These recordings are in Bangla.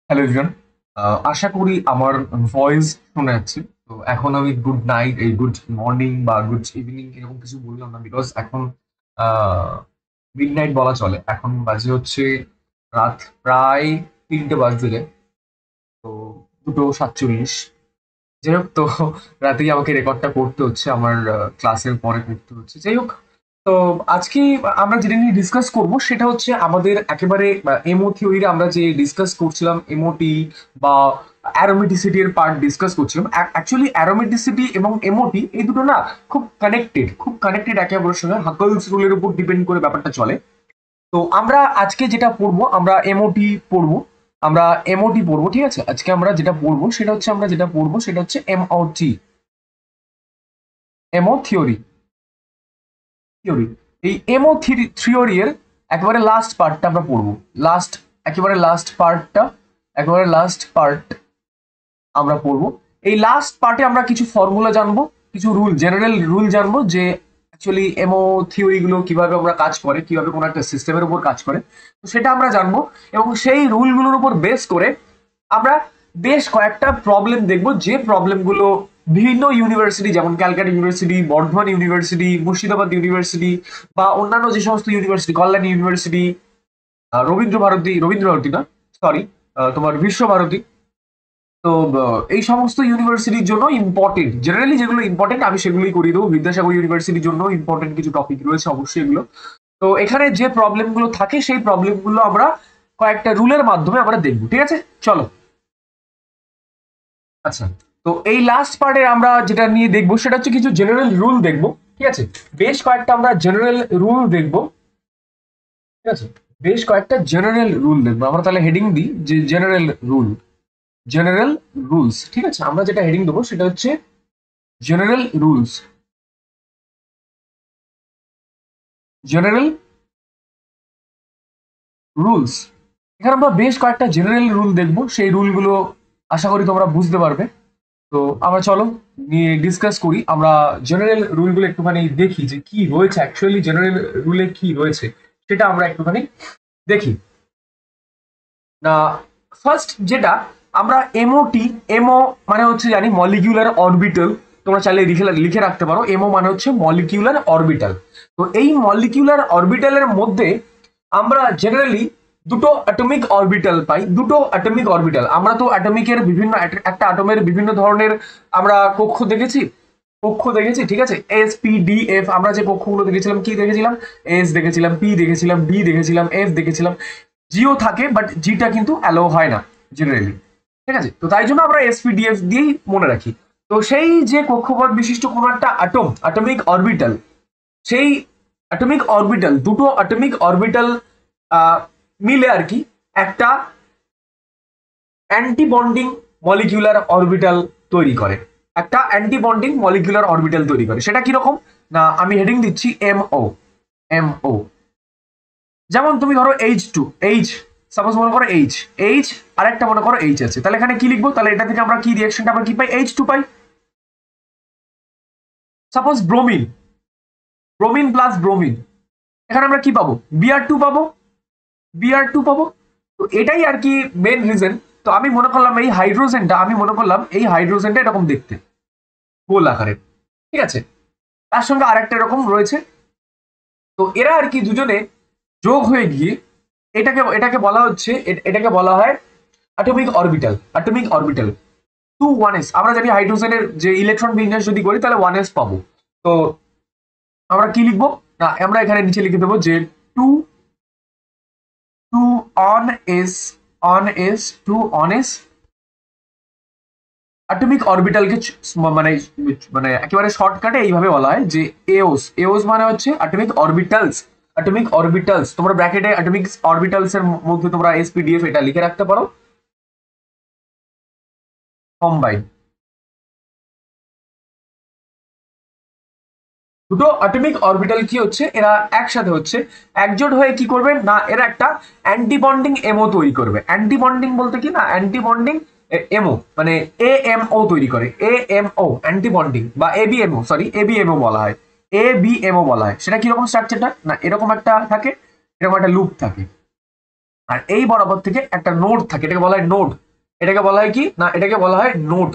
Hello everyone. আশা করি আমার ভয়েস শোনা যাচ্ছে। তো এখন আমি গুড নাইট, এই গুড মর্নিং বা গুড ইভিনিং এরকম কিছু বললাম না, বিকজ এখন মিড নাইট বলা চলে। এখন বাজে হচ্ছে রাত প্রায় 3টে বাজতে যায়। তো 2:47। যাই হোক, তো রাতেই আমাকে রেকর্ডটা করতে হচ্ছে, আমার ক্লাসের পরে করতে হচ্ছে। যাই হোক, তো আজকে আমরা যেটা নিয়ে ডিসকাস করব সেটা হচ্ছে আমাদের একেবারে এমও থিওরির আমরা যে ডিসকাস করছিলাম, এমওটি বা অ্যারোমেটিসিটি এর পার্ট ডিসকাস করছিলাম। অ্যাকচুয়ালি অ্যারোমেটিসিটি এবং এমওটি এই দুটো না খুব কানেক্টেড একে অপরের সঙ্গে। হাকলস রুলের উপর ডিপেন্ড করে ব্যাপারটা চলে। তো আমরা আজকে যেটা পড়বো, পড়বো আমরা এমওটি পড়বো, ঠিক আছে? আজকে আমরা যেটা পড়বো সেটা হচ্ছে এমওটি, এমও থিওরি। এই এমও থিওরি এর একেবারে লাস্ট পার্টটা আমরা পড়বো। লাস্ট একেবারে লাস্ট পার্টটা একেবারে লাস্ট পার্ট আমরা পড়বো। এই লাস্ট পার্টে আমরা কিছু ফর্মুলা জানবো, কিছু রুল, জেনারেল রুল জানবো যে অ্যাকচুয়ালি এমও থিওরি গুলো কিভাবে আমরা কাজ করে, কিভাবে কোনো একটা সিস্টেমের উপর কাজ করে। তো সেটা আমরা জানবো, এবং সেই রুলগুলোর উপর বেস করে আমরা বেশ কয়েকটা প্রবলেম দেখবো, যে প্রবলেমগুলো বিভিন্ন ইউনিভার্সিটি, যেমন Calcutta university, Bardhaman university, Murshidabad university বা অন্যান্য যে সমস্ত ইউনিভার্সিটি, কল্যাণ ইউনিভার্সিটি, রবীন্দ্র ভারতী না, সরি, তোমার বিশ্বভারতী। তো এই সমস্ত ইউনিভার্সিটির জন্য ইম্পর্টেন্ট, জেনারেলি যেগুলো ইম্পর্টেন্ট আমি সেগুলোই করিয়ে দেবো। বিদ্যাসাগর ইউনিভার্সিটির জন্য ইম্পর্টেন্ট কিছু টপিক রয়েছে অবশ্যই এগুলো। তো এখানে যে প্রবলেমগুলো থাকে সেই প্রবলেমগুলো আমরা কয়েকটা রুলের মাধ্যমে আমরা দেখবো, ঠিক আছে? চলো। আচ্ছা, তো এই লাস্ট পার্টে আমরা যেটা নিয়ে দেখবো সেটা হচ্ছে কিছু জেনারেল রুল দেখবো, ঠিক আছে? বেশ কয়েকটা আমরা জেনারেল রুল দেখবো, ঠিক আছে? বেশ কয়েকটা জেনারেল রুল দেখবো। আমরা তাহলে হেডিং দিই যে জেনারেল রুলস, ঠিক আছে? আমরা যেটা হেডিং দেবো সেটা হচ্ছে জেনারেল রুলস, জেনারেল রুলস। এখানে আমরা বেশ কয়েকটা জেনারেল রুল দেখবো, সেই রুলগুলো আশা করি তোমরা বুঝতে পারবে। তো আমরা চলো নিয়ে ডিসকাস করি। আমরা জেনারেল রুলগুলো একটুখানি দেখি যে কি রয়েছে, অ্যাকচুয়ালি জেনারেল রুলে কি রয়েছে সেটা আমরা একটুখানি দেখি। না, ফার্স্ট যেটা আমরা এমওটি, এমও মানে হচ্ছে জানি মলিকিউলার অরবিটাল। তোমরা চাইলে লিখে লিখে রাখতে পারো, এমও মানে হচ্ছে মলিকিউলার অরবিটাল। তো এই মলিকিউলার অরবিটালের মধ্যে আমরা জেনারেলি দুটো অ্যাটমিক অরবিটাল পাই। দুটো অ্যাটমিক অরবিটাল, আমরা তো অ্যাটমিকের বিভিন্ন একটা অ্যাটমের বিভিন্ন ধরনের আমরা কক্ষ দেখেছি, ঠিক আছে? এস পি ডি এফ, আমরা যে কক্ষগুলো দেখেছিলাম, কি দেখেছিলাম? এস দেখেছিলাম, পি দেখেছিলাম, ডি দেখেছিলাম, এফ দেখেছিলাম। জিও থাকে, বাট জিটা কিন্তু অ্যালো হয় না জেনারেলি, ঠিক আছে? তো তাই জন্য আমরা এসপিডিএফ দিয়েই মনে রাখি। তো সেই যে কক্ষপথ বিশিষ্ট কোনো একটা অ্যাটমিক অরবিটাল, সেই দুটো অ্যাটমিক অরবিটাল মিলে আর কি একটা অ্যান্টি বন্ডিং মলিকিউলার অরবিটাল তৈরি করে। একটা অ্যান্টি বন্ডিং মলিকিউলার অরবিটাল তৈরি করে। সেটা কিরকম? না, আমি হেডিং দিচ্ছি এমও। যেমন তুমি ধরো H2, এইচ, সাপোজ মনে করো এইচ আর একটা মনে করো এইচ আছে, তাহলে এখানে কি লিখবো? তাহলে এটা থেকে আমরা কি রিঅ্যাকশনটা আমরা কি পাই? H2 পাই। সাপোজ ব্রোমিন প্লাস ব্রোমিন, এখানে আমরা কি পাবো? Br2 পাবো। তো এটাই আর কি মেন রিজন। তো আমি মনে করলাম এই হাইড্রোজেনটা এরকম দেখতে, গোল আকারের, ঠিক আছে? তার সঙ্গে আরেকটা এরকম রয়েছে। তো এরা আর কি দুজনে যোগ হয়ে গিয়ে এটাকে বলা হচ্ছে, এটাকে বলা হয় অ্যাটমিক অরবিটাল 2 1s। আমরা জানি হাইড্রোজেনের যে ইলেকট্রন বিন্যাস যদি করি তাহলে 1s পাবো। তো আমরা কি লিখবো? না, আমরা এখানে নিচে লিখে দেবো যে two two on S atomic অরবিটালকে মানে মানে একেবারে শর্টকাটে এইভাবে বলা হয় যে এওস মানে হচ্ছে অ্যাটমিক অরবিটালস। তোমরা ব্র্যাকেটে অ্যাটমিক অরবিটালস এর মধ্যে তোমরা এসপিডিএফ এটা লিখে রাখতে পারো, কম্বাইন। দুটো অ্যাটমিক অরবিটাল কি হচ্ছে, এরা একসাথে হচ্ছে, একজোট হয়ে কি করবে না, এরা একটা অ্যান্টিবন্ডিং এমও তৈরি করবে। অ্যান্টিবন্ডিং বলতে কি না, অ্যান্টিবন্ডিং এমও মানে এএমও তৈরি করে। এএমও অ্যান্টিবন্ডিং বা এবিএমও বলা হয়। এবিএমও বলা হয়। সেটা কিরকম স্ট্রাকচারটা? না, এরকম একটা থাকে, এরকম একটা লুপ থাকে। আর এই বরাবর থেকে একটা নোড থাকে, এটাকে বলা হয় নোড। এটাকে বলা হয় কি না, এটাকে বলা হয় নোড।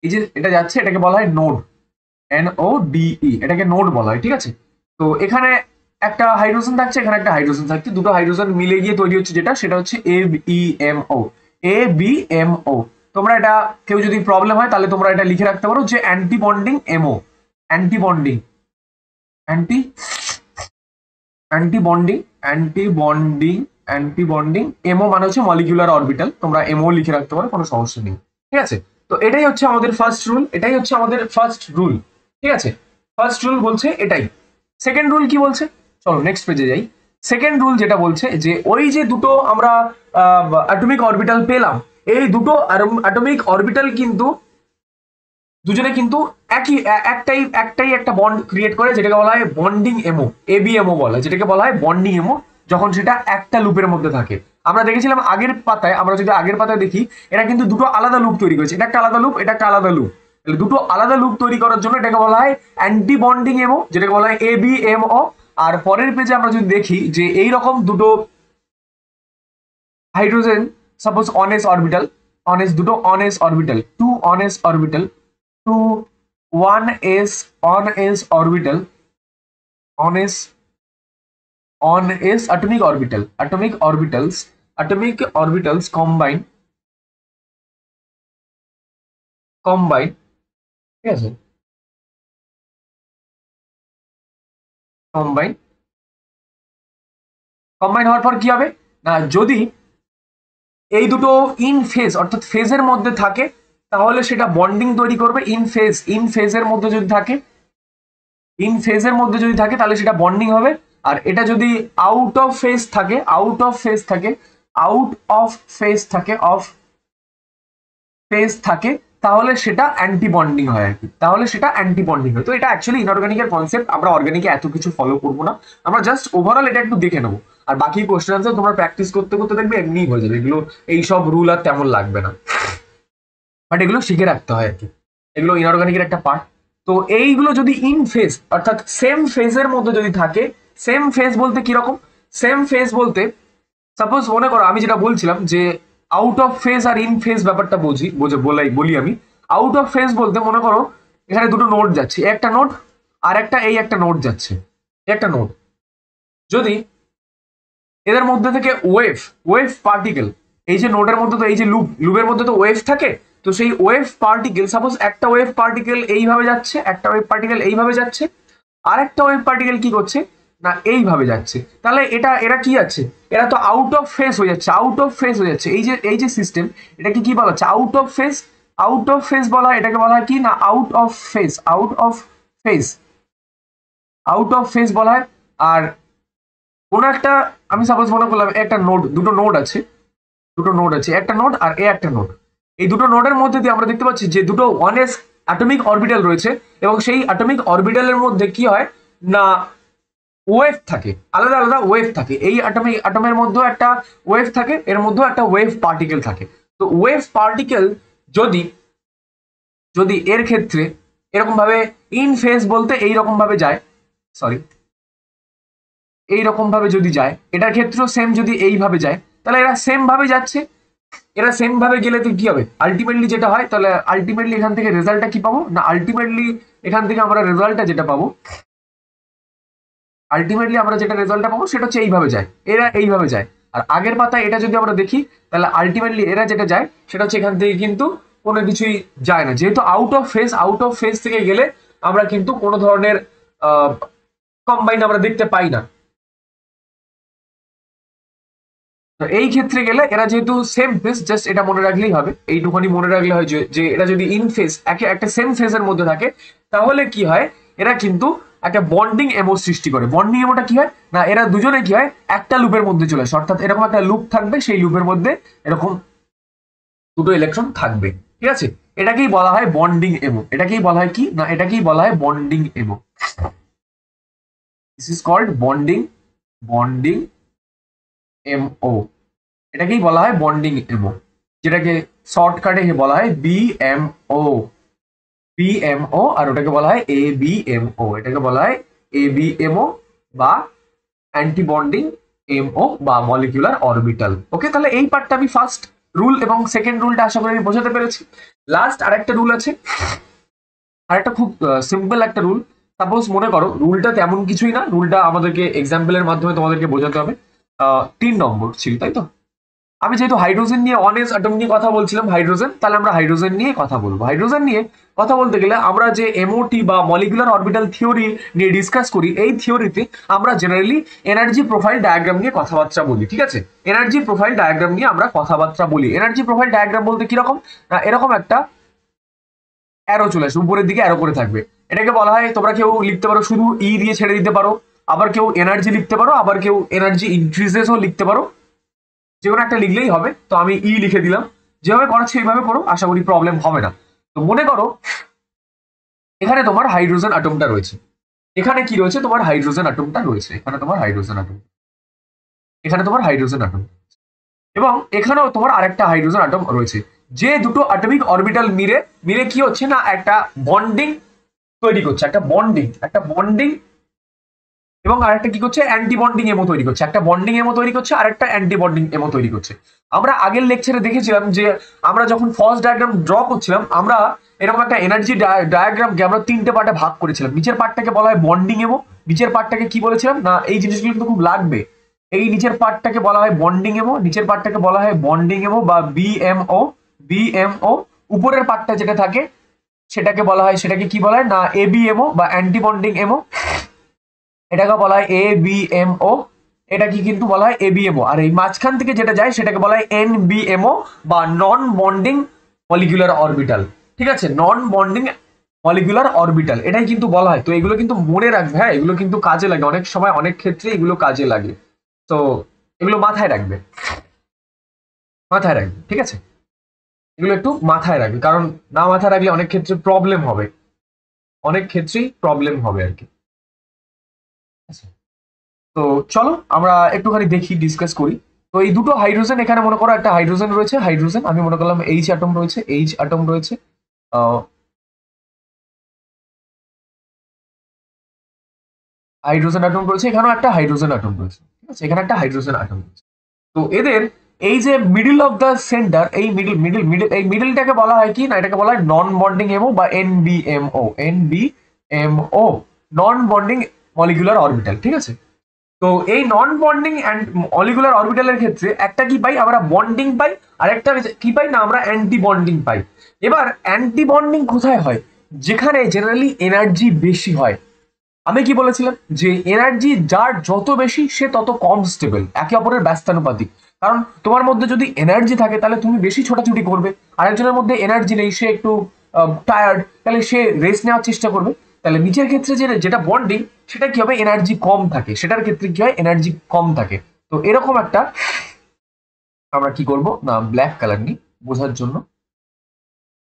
এই যে এটা যাচ্ছে এটাকে বলা হয় নোড, NODE, এটাকে নোড বলা হয়, ঠিক আছে। তো এখানে একটা হাইড্রোজেন থাকছে, এখানে একটা হাইড্রোজেন থাকছে, দুটো হাইড্রোজেন মিলে গিয়ে তৈরি হচ্ছে যেটা, সেটা হচ্ছে ABMO। ABMO, তোমরা এটা কেউ যদি প্রবলেম হয় তাহলে তোমরা এটা লিখে রাখতে পারো যে anti bonding MO, anti bonding, anti anti bonding, anti bonding, anti bonding MO মানে হচ্ছে মলিকিউলার অরবিটাল, তোমরা এমও লিখে রাখতে পারো, কোনো সমস্যা নেই, ঠিক আছে। তো এটাই হচ্ছে আমাদের ফার্স্ট রুল, এটাই হচ্ছে আমাদের ফার্স্ট রুল, ঠিক আছে। ফার্স্ট রুল বলছে এটাই। সেকেন্ড রুল কি বলছে, চলো নেক্সট পেজে যাই। সেকেন্ড রুল যেটা বলছে যে ওই যে দুটো আমরা অ্যাটমিক অরবিটাল পেলাম, এই দুটো অ্যাটমিক অরবিটাল কিন্তু দুজনে কিন্তু একটাই একটা বন্ড ক্রিয়েট করে, যেটাকে বলা হয় বন্ডিং এমও, ABMO বলা হয়, যেটাকে বলা হয় বন্ডিং এমও, যখন সেটা একটা লুপের মধ্যে থাকে। আমরা দেখেছিলাম আগের পাতায়, আমরা যদি আগের পাতায় দেখি, এরা কিন্তু দুটো আলাদা লুপ তৈরি করেছে, এটা একটা আলাদা লুপ, এটা একটা আলাদা লুপ। দুটো আলাদা লুপ তৈরি করার জন্য এটাকে বলা হয় অ্যান্টি বন্ডিং এমও, যেটাকে বলা হয় ABMO। আর পরের পেজে আমরা যদি দেখি যে এইরকম দুটো hydrogen, suppose one s orbital, one s দুটো one s orbital, two one s orbital, two one s orbital, on s atomic orbital, atomic orbitals combine, ঠিক আছে, কম্বাইন হওয়ার পর কি হবে না, যদি এই দুটো ইন ফেজ অর্থাৎ ফেজের মধ্যে থাকে তাহলে সেটা বন্ডিং তৈরি করবে। ইন ফেজের মধ্যে যদি থাকে, ইন ফেজের মধ্যে যদি থাকে তাহলে সেটা বন্ডিং হবে। আর এটা যদি আউট অফ ফেজ থাকে, আউট অফ ফেজ থাকে, আউট অফ ফেজ থাকে, অফ ফেজ থাকে, তাহলে সেটা অ্যান্টি বন্ডিং হয় আর কি, তাহলে সেটা অ্যান্টি বন্ডিং হয়। তো এটা অ্যাকচুয়ালি ইনঅর্গানিকের কনসেপ্ট, আমরা অর্গানিকে এত কিছু ফলো করবো না, আমরা জাস্ট ওভারঅল এটা একটু দেখে নেবো। আর বাকি কোশ্চেন আনসার তোমরা প্র্যাকটিস করতে করতে দেখবে এমনিই হয়ে যাবে, এগুলো এইসব রুল আর তেমন লাগবে না, বাট এগুলো শিখে রাখতে হয় আর কি, এগুলো ইনঅর্গানিকের একটা পার্ট। তো এইগুলো যদি ইন ফেজ অর্থাৎ সেম ফেজের মধ্যে যদি থাকে, সেম ফেজ বলতে কিরকম, সেম ফেজ বলতে সাপোজ মনে করো আমি যেটা বলছিলাম যে আউট অফ ফেজ আর ইন ফেজ ব্যাপারটা বলি আমি। আউট অফ ফেজ বলতে মনে করো এখানে দুটো নোড যাচ্ছে, একটা নোড আর একটা নোড যাচ্ছে, একটা নোড, যদি এদের মধ্যে থেকে ওয়েভ পার্টিকেল, এই যে নোডের মধ্যে তো এই যে লুপের মধ্যে তো ওয়েভ থাকে, তো সেই ওয়েভ পার্টিকেল, সাপোজ একটা ওয়েভ পার্টিকেল এইভাবে যাচ্ছে, একটা ওয়েভ পার্টিকেল এইভাবে যাচ্ছে, আর একটা ওয়েভ পার্টিকেল কি করছে না এইভাবে যাচ্ছে, তাহলে এরা কি যাচ্ছে, এরা তো আউট অফ ফেজ হয়ে যাচ্ছে, আউট অফ ফেজ হয়ে যাচ্ছে। এই যে সিস্টেম, এটাকে কি বলা হচ্ছে, out of phase, out of phase বলা হয়, এটাকে বলা হয় কি না out of phase, out of phase, out of phase বলা হয়। আর কোন একটা, আমি সাপোজ মনে করলাম একটা নোড, দুটো নোড আছে, একটা নোড আর একটা নোড, এই দুটো নোডের মধ্যে দিয়ে আমরা দেখতে পাচ্ছি যে দুটো ওয়ান এস অ্যাটমিক অরবিটাল রয়েছে, এবং সেই অ্যাটমিক অরবিটালের মধ্যে কি হয় না ওয়েভ থাকে, আলাদা আলাদা ওয়েভ থাকে, এই অ্যাটমের মধ্যেও একটা ওয়েভ থাকে, এর মধ্যেও একটা ওয়েভ পার্টিকেল থাকে। তো ওয়েভ পার্টিকেল যদি যদি এর ক্ষেত্রে এরকম ভাবে ইন ফেজ বলতে এইরকম ভাবে যায়, সরি এইরকম ভাবে যদি যায়, এটার ক্ষেত্রেও সেম যদি এইভাবে যায়, তাহলে এরা সেম ভাবে যাচ্ছে, এরা সেম ভাবে গেলে তো কি হবে আলটিমেটলি যেটা হয়, তাহলে আলটিমেটলি এখান থেকে রেজাল্টটা কি পাবো না, আলটিমেটলি এখান থেকে আমরা রেজাল্টটা যেটা পাবো, আলটিমেটলি আমরা যেটা রেজাল্টটা পাবো সেটা হচ্ছে এইভাবে যায়, এরা এইভাবে যায়। আর আগের পাতায় এটা যদি আমরা দেখি তাহলে আলটিমেটলি এরা যেটা যায় সেটা হচ্ছে এখান থেকে কিন্তু কোনো কিছুই যায় না, যেহেতু আউট অফ ফেজ থেকে গেলে আমরা কিন্তু কোনো ধরনের কম্বাইন আমরা দেখতে পাই না। তো এই ক্ষেত্রে গেলে এরা যেহেতু সেম ফেজ, জাস্ট এটা মনে রাখলেই হবে, এইটুখানি মনে রাখলে হয় যে এরা যদি ইন ফেজ একটা সেম ফেজের মধ্যে থাকে, তাহলে কি হয় এরা কিন্তু একটা বন্ডিং এমো সৃষ্টি করে। বন্ডিং এমোটা কি হয় না, এরা দুজনে কি হয় একটা লুপের মধ্যে চলে আসে, অর্থাৎ এরকম একটা লুপ থাকবে, সেই লুপের মধ্যে এরকম দুটো ইলেকট্রন থাকবে, ঠিক আছে। এটাকেই বলা হয় বন্ডিং এমো, এটাকেই বলা হয় কি না, এটাকেই বলা হয় bonding MO. This is called bonding MO, এটাকেই বলা হয় বন্ডিং এমও, যেটাকে শর্টকাটে বলা হয় বিএমও, আর ওটাকে বলা হয় ABMO, এটাকে বলা হয় ABMO বা অ্যান্টি বন্ডিং এমও বা মলিকিউলার অরবিটাল। ওকে, তাহলে এই পার্টটা আমি ফার্স্ট রুল এবং সেকেন্ড রুলটা আশা করি আমি বোঝাতে পেরেছি। লাস্ট আরেকটা রুল আছে, আরেকটা খুব সিম্পল একটা রুল। সাপোজ মনে করো রুলটা তেমন কিছুই না, রুলটা আমাদেরকে এক্সাম্পলের মাধ্যমে তোমাদেরকে বোঝাতে হবে। 3 নম্বর ছিল, তাই তো? আমি যেহেতু হাইড্রোজেন নিয়ে অনেস অ্যাটম নিয়ে কথা বলছিলাম, হাইড্রোজেন, তাহলে আমরা হাইড্রোজেন নিয়ে কথা বলবো। হাইড্রোজেন নিয়ে কথা বলতে গেলে আমরা যে এমওটি বা মলিকুলার অরবিটাল থিওরি নিয়ে ডিসকাস করি, এই থিওরিতে আমরা জেনারেলি এনার্জি প্রোফাইল ডায়াগ্রাম নিয়ে কথাবার্তা বলি। ঠিক আছে, এনার্জি প্রোফাইল ডায়াগ্রাম নিয়ে আমরা কথাবার্তা বলি। এনার্জি প্রোফাইল ডায়াগ্রাম বলতে কিরকম, এরকম একটা অ্যারো চলে আসবে, উপরের দিকে অ্যারো করে থাকবে। এটাকে বলা হয়, তোমরা কেউ লিখতে পারো শুধু ই দিয়ে ছেড়ে দিতে পারো, আবার কেউ এনার্জি লিখতে পারো, আবার কেউ এনার্জি ইনক্রিজেসও লিখতে পারো, যে কোনো একটা লিখলেই হবে। তো আমি ই লিখে দিলাম। যেভাবে করাচ্ছি এইভাবে করো, আশা করি প্রবলেম হবে না। তো মনে করো এখানে তোমার হাইড্রোজেন অ্যাটমটা রয়েছে, এখানে কি রয়েছে, তোমার হাইড্রোজেন অ্যাটমটা রয়েছে, এখানে তোমার হাইড্রোজেন অ্যাটম, এখানে তোমার হাইড্রোজেন অ্যাটম, এবং এখানেও তোমার আরেকটা হাইড্রোজেন অ্যাটম রয়েছে। যে দুটো অ্যাটমিক অরবিটাল মিলে মিলে কি হচ্ছে না, একটা বন্ডিং তৈরি করছে, একটা বন্ডিং এবং আরেকটা কি করছে, অ্যান্টি বন্ডিং এমও তৈরি করছে। একটা বন্ডিং এমও তৈরি করছে, আরেকটা অ্যান্টি বন্ডিং এমও তৈরি করছে। আমরা আগের লেকচারে দেখেছিলাম যে আমরা যখন ফার্স্ট ডায়াগ্রাম ড্র করছিলাম, আমরা এরকম একটা এনার্জি ডায়াগ্রামকে আমরা 3টে পার্টে ভাগ করেছিলাম। নিচের পার্টটাকে বলা হয় বন্ডিং এমও, নিচের পার্টটাকে কি বলেছিলাম না, এই জিনিসগুলো কিন্তু খুব লাগবে। এই নিচের পার্টটাকে বলা হয় বন্ডিং এমও, নিচের পার্টটাকে বলা হয় বন্ডিং এমও বা বিএমও। উপরের পার্টটা যেটা থাকে সেটাকে বলা হয়, সেটাকে কি বলা হয় না, এবিএমও বা অ্যান্টি বন্ডিং এমও, এটাকে বলা হয় এবিএমও, এটা কি কিন্তু বলা হয় এবিএমও। আর এই মাঝখান থেকে যেটা যায় সেটাকে বলা হয় এনবিএমও বা নন বন্ডিং মলিকুলার অরবিটাল। ঠিক আছে, নন বন্ডিং মলিকুলার অরবিটাল, এটাই কিন্তু বলা হয়। তো এগুলো কিন্তু মনে রাখবে, হ্যাঁ, এগুলো কিন্তু কাজে লাগে অনেক সময়, অনেক ক্ষেত্রে এগুলো কাজে লাগে। তো এগুলো মাথায় রাখবে, মাথায় রাখবে, ঠিক আছে, এগুলো একটু মাথায় রাখবে, কারণ না মাথায় রাখলে অনেক ক্ষেত্রে প্রবলেম হবে, অনেক ক্ষেত্রেই প্রবলেম হবে আর কি। আচ্ছা, তো চলো আমরা একটুখানি দেখি, ডিসকাস করি। তো এই দুটো হাইড্রোজেন, এখানে মনে করো একটা হাইড্রোজেন রয়েছে, হাইড্রোজেন আমি মনে করলাম এইচ অ্যাটম রয়েছে, এইচ অ্যাটম রয়েছে, হাইড্রোজেন অ্যাটম রয়েছে, এখানেও একটা হাইড্রোজেন অ্যাটম রয়েছে। ঠিক আছে, এখানে একটা হাইড্রোজেন অ্যাটম রয়েছে। তো এদের এই যে মিডল অফ দ্য সেন্টার, এই মিডল এই মিডলটাকে বলা হয় কি না, এটাকে বলা হয় নন বন্ডিং এমও বা এনবিএমও, নন বন্ডিং মলিকুলার অরবিটাল। ঠিক আছে, তো এই নন বন্ডিং অ্যান্ড মলিকুলার অরবিটালের ক্ষেত্রে একটা কি পাই আমরা, বন্ডিং পাই, আর একটা কি পাই না আমরা, অ্যান্টি বন্ডিং পাই। এবার অ্যান্টি বন্ডিং কোথায় হয়, যেখানে জেনারেলি এনার্জি বেশি হয়। আমি কি বলেছিলাম যে এনার্জি যার যত বেশি সে তত কম স্টেবল, একে অপরের ব্যস্তানুপাতিক। কারণ তোমার মধ্যে যদি এনার্জি থাকে তাহলে তুমি বেশি ছোটাছুটি করবে, আরেকজনের মধ্যে এনার্জি নেই, সে একটু টায়ার্ড, তাহলে সে রেস্ট নেওয়ার চেষ্টা করবে। তাহলে নিচের ক্ষেত্রে যেটা বন্ডিং, সেটা কি হবে, এনার্জি কম থাকে, সেটার ক্ষেত্রে কি হয়, এনার্জি কম থাকে। তো এরকম একটা আমরা কি করব না, ব্ল্যাক কালার নিই বোঝার জন্য,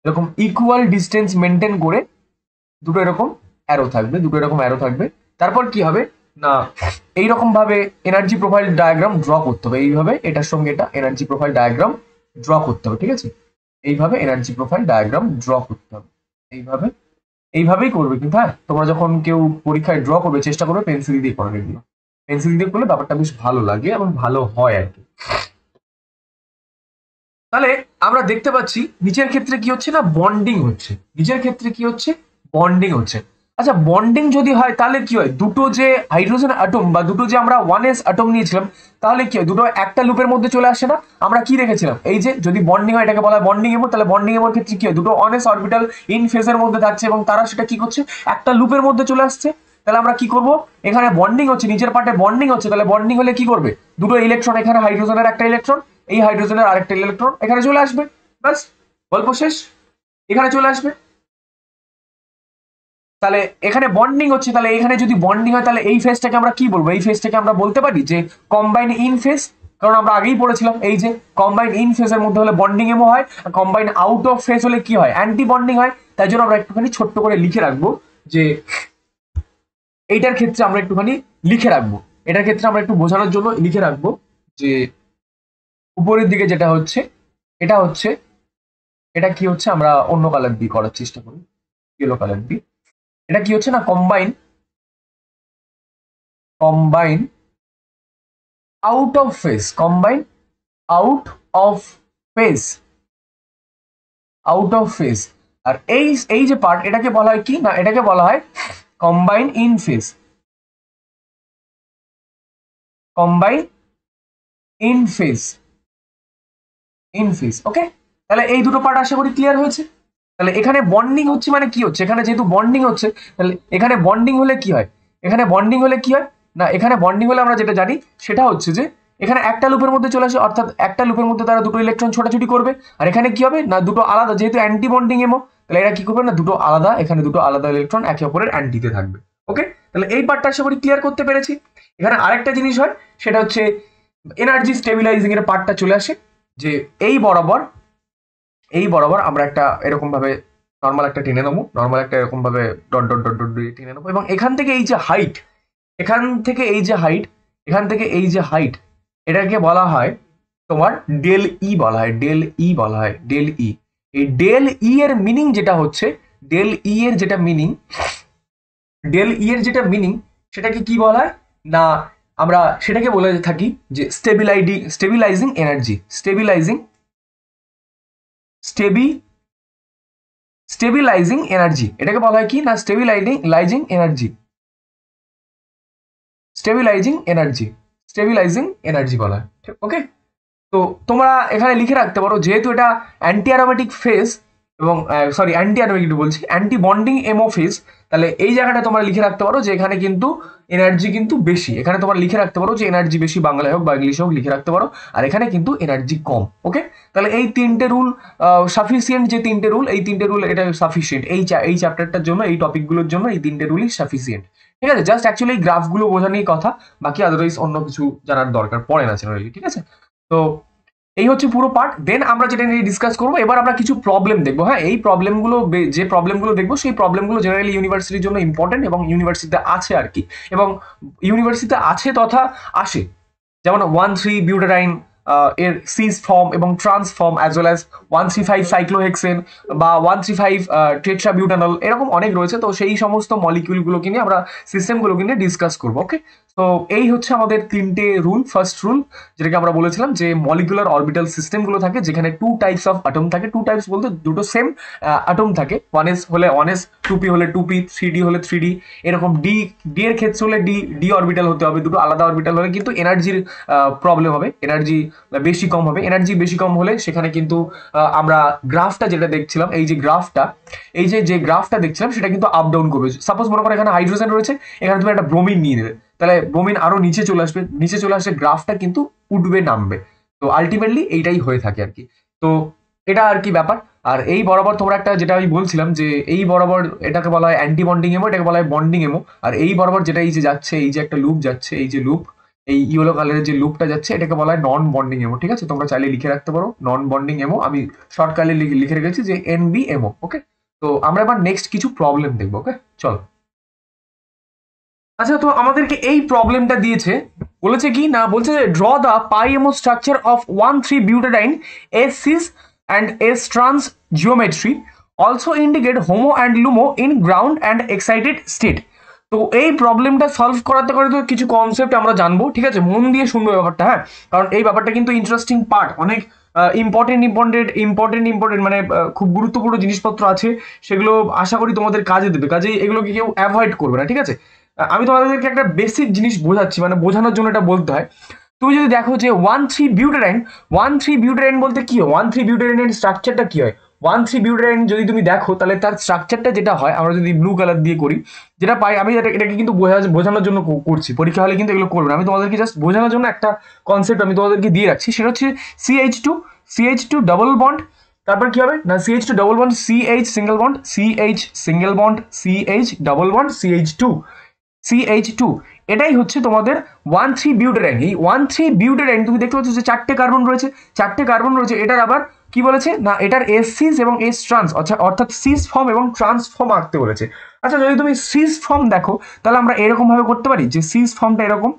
এরকম ইকুয়াল ডিস্টেন্স মেনটেন করে দুটো এরকম অ্যারো থাকবে, দুটো এরকম অ্যারো থাকবে। তারপর কি হবে না, এইরকম ভাবে এনার্জি প্রোফাইল ডায়াগ্রাম ড্র করতে হবে, এইভাবে এটার সঙ্গে এটা এনার্জি প্রোফাইল ডায়াগ্রাম ড্র করতে হবে। ঠিক আছে, এইভাবে এনার্জি প্রোফাইল ডায়াগ্রাম ড্র করতে হবে, এইভাবে, এইভাবেই করবে। কিন্তু হ্যাঁ, তোমরা যখন কেউ পরীক্ষায় ড্র করবে চেষ্টা করবে পেন্সিল দিয়ে করার, এগুলো পেন্সিল দিয়ে করলে ব্যাপারটা বেশ ভালো লাগে এবং ভালো হয় আর কি। তাহলে আমরা দেখতে পাচ্ছি নিচের ক্ষেত্রে কি হচ্ছে না, বন্ডিং হচ্ছে, নিচের ক্ষেত্রে কি হচ্ছে, বন্ডিং হচ্ছে। আচ্ছা, বন্ডিং যদি হয় তাহলে কি হয়, দুটো যে হাইড্রোজেন অ্যাটম বা দুটো যে আমরা 1s অ্যাটম নিয়েছিলাম, তাহলে কি হয়, দুটো একটা লুপের মধ্যে চলে আসে না। আমরা কি রেখেছিলাম, এই যে যদি বন্ডিং হয় এটাকে বলা হয় বন্ডিং এমো, তাহলে বন্ডিং এমোর ক্ষেত্রে কি হয়, দুটো 1s অরবিটাল ইন ফেজের মধ্যে থাকছে এবং তারা সেটা কি করছে, একটা লুপের মধ্যে চলে আসছে। তাহলে আমরা কি করব, এখানে বন্ডিং হচ্ছে, নিচের পার্টে বন্ডিং হচ্ছে, তাহলে বন্ডিং হলে কি করবে, দুটো ইলেকট্রন, এখানে হাইড্রোজেনের একটা ইলেকট্রন, এই হাইড্রোজেনের আরেকটা ইলেকট্রন এখানে চলে আসবে, ব্যাস গল্প শেষ, এখানে চলে আসবে। তাহলে এখানে বন্ডিং হচ্ছে, তাহলে এখানে যদি বন্ডিং হয় তাহলে এই ফেজটাকে আমরা কি বলবো, এই ফেজটাকে আমরা বলতে পারি যে কম্বাইন ইন ফেজ। কারণ আমরা আগেই পড়েছিলাম এই যে কম্বাইন ইন ফেজের মধ্যে হলে বন্ডিং এমও হয়, আর কম্বাইন আউট অফ ফেজ হলে কি হয়, অ্যান্টি বন্ডিং হয়। তাই জন্য আমরা একটুখানি ছোট্ট করে লিখে রাখবো যে এইটার ক্ষেত্রে আমরা একটুখানি লিখে রাখবো, এটার ক্ষেত্রে আমরা একটু বোঝানোর জন্য লিখে রাখবো যে উপরের দিকে যেটা হচ্ছে, এটা হচ্ছে, এটা কি হচ্ছে, আমরা অন্য কালার দিয়ে করার চেষ্টা করি, ইয়েলো কালার দিয়ে। এটা কি হচ্ছে না, combine out of phase, combine out of phase, out of phase. আর এই এই যে পার্ট, এটাকে বলা হয় কি না, এটাকে বলা হয় combine in phase, combine in phase, in phase. Okay, তাহলে এই দুটো পার্ট আশা করি ক্লিয়ার হয়েছে। তাহলে এখানে বন্ডিং হচ্ছে মানে কি হচ্ছে, এখানে যেহেতু বন্ডিং হচ্ছে, তাহলে এখানে বন্ডিং হলে কি হয়, এখানে বন্ডিং হলে কি হয় না, এখানে বন্ডিং হলে আমরা যেটা জানি সেটা হচ্ছে যে এখানে একটা লুপের মধ্যে চলে আসে, অর্থাৎ একটা লুপের মধ্যে তারা দুটো ইলেকট্রন ছোটাছুটি করবে। আর এখানে কি হবে না, দুটো আলাদা, যেহেতু অ্যান্টি বন্ডিং এমো, তাহলে এরা কি করবে না, দুটো আলাদা, এখানে দুটো আলাদা ইলেকট্রন একে অপরের অ্যান্টিতে থাকবে। ওকে, তাহলে এই পার্টটা আশা করি ক্লিয়ার করতে পেরেছি। এখানে আরেকটা জিনিস হয়, সেটা হচ্ছে এনার্জি স্টেবিলাইজিং এর পার্টটা চলে আসে, যে এই বরাবর, এই বরাবর আমরা একটা এরকম ভাবে নর্মাল একটা টেনে নেবো, নর্মাল একটা এরকম ভাবে ডট ডট ডট ডট দিয়ে টেনে নেবো, এবং এখান থেকে এই যে হাইট, এখান থেকে এই যে হাইট, এখান থেকে এই যে হাইট, এটাকে বলা হয় তোমার ডেল ই বলা হয়, ডেল ই বলা হয়, ডেল ই। এই ডেল ই এর মিনিং যেটা হচ্ছে, ডেল ই এর যেটা মিনিং, ডেল ই এর যেটা মিনিং, সেটাকে কি বলা হয় না, আমরা সেটাকে বলে থাকি যে স্টেবিলাইজিং এনার্জি, স্টেবিলাইজিং এনার্জি, এটাকে বলা হয় কি না, stabilising energy, stabilising energy, stabilising energy বলা হয়। ওকে, তো তোমরা এখানে লিখে রাখতে পারো, যেহেতু এটা অ্যান্টি অ্যারোমেটিক ফেজ এবং সরি অ্যান্টি অ্যারোমেটিক বলছি, অ্যান্টি বন্ডিং এমো ফেজ, তাহলে এই জায়গাটা তোমরা লিখে রাখতে পারো যে এখানে কিন্তু এনার্জি কিন্তু বেশি, এখানে তোমরা লিখে রাখতে পারো যে এনার্জি বেশি, বাংলায় হোক বা ইংলিশে হোক লিখে রাখতে পারো, আর এখানে কিন্তু এনার্জি কম। ওকে, তাহলে এই তিনটে রুল সাফিসিয়েন্ট, যে তিনটে রুল, এই তিনটে রুল এটা সাফিসিয়েন্ট এই চ্যাপ্টারটার জন্য, এই টপিকগুলোর জন্য এই তিনটে রুলই সাফিসিয়েন্ট। ঠিক আছে, জাস্ট অ্যাকচুয়ালি এই গ্রাফগুলো বোঝানোই কথা, বাকি আদারওয়াইজ অন্য কিছু জানার দরকার পড়ে না জেনারেলি। ঠিক আছে, তো এই হচ্ছে পুরো পার্ট। দেন আমরা যেটা নিয়ে ডিসকাস করবো, এবার আমরা কিছু প্রবলেম দেখবো। হ্যাঁ, এই প্রবলেমগুলো, যে প্রবলেমগুলো দেখবো সেই প্রবলেমগুলো জেনারেলি ইউনিভার্সিটির জন্য ইম্পর্টেন্ট এবং ইউনিভার্সিটিতে আছে আর কি, এবং ইউনিভার্সিটিতে আছে তথা আসে, যেমন 1,3-বিউটারাইন এর সিস ফর্ম এবং trans form, as well as 1,3,5 cyclohexane বা 1,3,5 টেট্রাবিউটানল, এরকম অনেক রয়েছে। তো সেই সমস্ত মলিকিউলগুলোকে নিয়ে আমরা, সিস্টেমগুলোকে নিয়ে ডিসকাস করবো। ওকে, তো এই হচ্ছে আমাদের তিনটে রুল। ফার্স্ট রুল, যেটাকে আমরা বলেছিলাম যে মলিকুলার অরবিটাল সিস্টেমগুলো থাকে, যেখানে 2 টাইপস অফ অ্যাটম থাকে, 2 টাইপস বলতে দুটো সেম অ্যাটম থাকে, 1s হলে 1s, 2p হলে 2p, 3d হলে 3d, এরকম ডি এর ক্ষেত্রে হলে ডি অরবিটাল হতে হবে, দুটো আলাদা অরবিটাল হলে কিন্তু এনার্জির প্রবলেম হবে, এনার্জি বেশি কম হবে। এনার্জি বেশি কম হলে সেখানে কিন্তু আমরা গ্রাফটা যেটা দেখছিলাম, এই যে গ্রাফটা, এই যে গ্রাফটা দেখছিলাম, সেটা কিন্তু আপ ডাউন করবে। সাপোজ মনে করো এখানে হাইড্রোজেন রয়েছে, এখানে তুমি একটা ব্রোমিন নিয়ে নেবে, তাহলে ব্রোমিন আরো নিচে চলে আসবে, নিচে চলে আসলে গ্রাফটা কিন্তু উঠবে নামবে। তো আলটিমেটলি এইটাই হয়ে থাকে আর কি। তো এটা আর কি ব্যাপার। আর এই বরাবর তোমরা একটা, যেটা আমি বলছিলাম যে এই বরাবর এটাকে বলা হয় অ্যান্টি বন্ডিং এমো, এটাকে বলা হয় বন্ডিং এমো। আর এই বরাবর যেটা এই যে যাচ্ছে, এই যে একটা লুপ যাচ্ছে, এই যে লুপ, এই ইয়েলো কালারের যে লুপটা যাচ্ছে, এটাকে বলা হয় নন বন্ডিং এমো। ঠিক আছে, তোমরা চাইলে লিখে রাখতে পারো নন বন্ডিং এমো, আমি শর্ট কালে লিখে রেখেছি যে এনবি এমো। ওকে, তো আমরা এবার নেক্সট কিছু প্রবলেম দেখবো। ওকে, চলো। আচ্ছা, তো আমাদেরকে এই প্রবলেমটা দিয়েছে, বলেছে কি না, বলছে draw the pi MO structure of 1,3-বিউটারাইন S cis and S trans geometry, also indicate HOMO and LUMO in ground and excited state. তো এই প্রবলেমটা সলভ করাতে করাতে কিছু কনসেপ্ট আমরা জানবো। ঠিক আছে, মন দিয়ে শুনবো ব্যাপারটা, হ্যাঁ, কারণ এই ব্যাপারটা কিন্তু ইন্টারেস্টিং পার্ট, অনেক ইম্পর্টেন্ট মানে খুব গুরুত্বপূর্ণ জিনিসপত্র আছে, সেগুলো আশা করি তোমাদের কাজে দেবে, কাজে এগুলোকে কেউ অ্যাভয়েড করবে না। ঠিক আছে, আমি তোমাদেরকে একটা বেসিক জিনিস বোঝাচ্ছি, মানে বোঝানোর জন্য এটা বলতে হয়। তুমি যদি দেখো যে 1,3-বিউটারাইন বলতে কি হয়, 1,3-বিউটারাইনের স্ট্রাকচারটা কি হয়, 1,3-বিউটারাইন যদি তুমি দেখো, তাহলে তার স্ট্রাকচারটা যেটা হয়, আমরা যদি ব্লু কালার দিয়ে করি, যেটা পাই, আমি এটাকে কিন্তু বোঝানোর জন্য করছি, পরীক্ষা হলে কিন্তু এগুলো করবে না, আমি তোমাদেরকে জাস্ট বোঝানোর জন্য একটা কনসেপ্ট আমি তোমাদেরকে দিয়ে রাখছি, সেটা হচ্ছে CH2 ডাবল বন্ড, তারপর কি হবে না, CH2 double bond, CH single bond, CH single bond, CH double bond, CH2, এটাই হচ্ছে তোমাদের 1,3-বিউটারাইন। এই 1,3-বিউটারাইন তুমি দেখতে পাচ্ছ যে 4টে কার্বন রয়েছে, এটার আবার কি বলেছে না, এটার এস সিস এবং এস ট্রান্স, অর্থাৎ সিস ফর্ম এবং ট্রান্স ফর্ম আঁকতে বলেছে। আচ্ছা, যদি তুমি সিস ফর্ম দেখো, তাহলে আমরা এরকম ভাবে করতে পারি যে সিস ফর্মটা এরকম,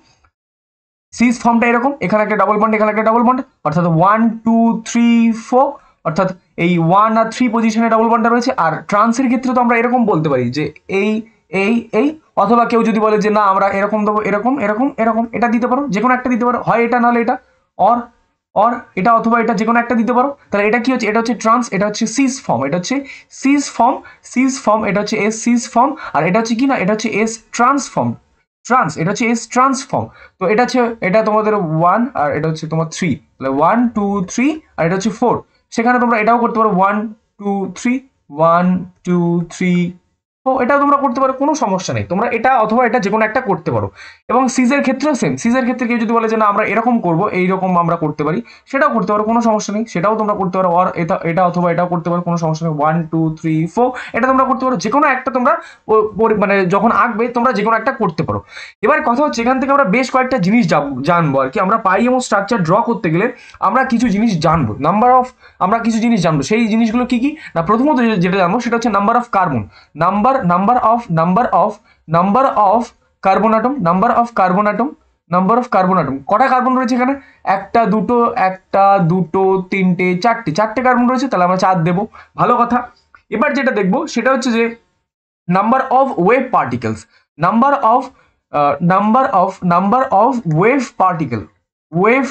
এখানে একটা ডাবল বন্ড, এখানে একটা ডাবল বন্ড, অর্থাৎ 1 2 3 4, অর্থাৎ এই 1 আর 3 পজিশনে ডাবল বন্ডটা রয়েছে। আর ট্রান্সের ক্ষেত্রে তো আমরা এরকম বলতে পারি যে এই এই, অথবা কেউ যদি বলে যে না আমরা এরকম দেবো, এরকম এরকম এরকম, এটা দিতে পারো, যে কোনো একটা দিতে পারো, হয় এটা নাহলে এটা, অর অর এটা অথবা এটা, যে কোনো একটা দিতে পারো। তাহলে এটা কি হচ্ছে, এটা হচ্ছে ট্রান্স, এটা হচ্ছে সিস ফর্ম, এটা হচ্ছে সিস ফর্ম, সিস ফর্ম, এটা হচ্ছে এস সিস ফর্ম, আর এটা হচ্ছে কি না, এটা হচ্ছে এস ট্রান্সফর্ম, ট্রান্স, এটা হচ্ছে এস ট্রান্সফর্ম। তো এটা হচ্ছে, এটা তোমাদের 1 আর এটা হচ্ছে তোমার 3, তাহলে 1 2 3 আর এটা হচ্ছে 4। সেখানে তোমরা এটাও করতে পারো 1 2 3, 1 2 3, তো এটা তোমরা করতে পারো, কোনো সমস্যা নেই, তোমরা এটা অথবা এটা যে কোনো একটা করতে পারো। এবং সিজের ক্ষেত্রেও সেম, সিজের ক্ষেত্রে কেউ যদি বলে যে না আমরা এরকম করবো, এইরকম আমরা করতে পারি, সেটাও করতে পারো, কোনো সমস্যা নেই, সেটাও তোমরা করতে পারো। আর এটা এটা অথবা এটাও করতে পারো, কোনো সমস্যা নেই। 1 2 3 4 এটা তোমরা করতে পারো, যে কোনো একটা তোমরা মানে যখন আঁকবে তোমরা যে কোনো একটা করতে পারো। এবার কথা হচ্ছে এখান থেকে আমরা বেশ কয়েকটা জিনিস জানবো আর কি। আমরা পাই এবং স্ট্রাকচার ড্র করতে গেলে আমরা কিছু জিনিস জানবো, আমরা কিছু জিনিস জানবো। সেই জিনিসগুলো কি কি না, প্রথমত যেটা জানবো সেটা হচ্ছে number of carbon, number of carbon atom, number of carbon atom, কটা কার্বন রয়েছে এখানে, একটা দুটো তিনটে চারটে কার্বন রয়েছে, তাহলে আমরা 4 দেবো, ভালো কথা। এবার যেটা দেখবো সেটা হচ্ছে যে number of wave particles, number of wave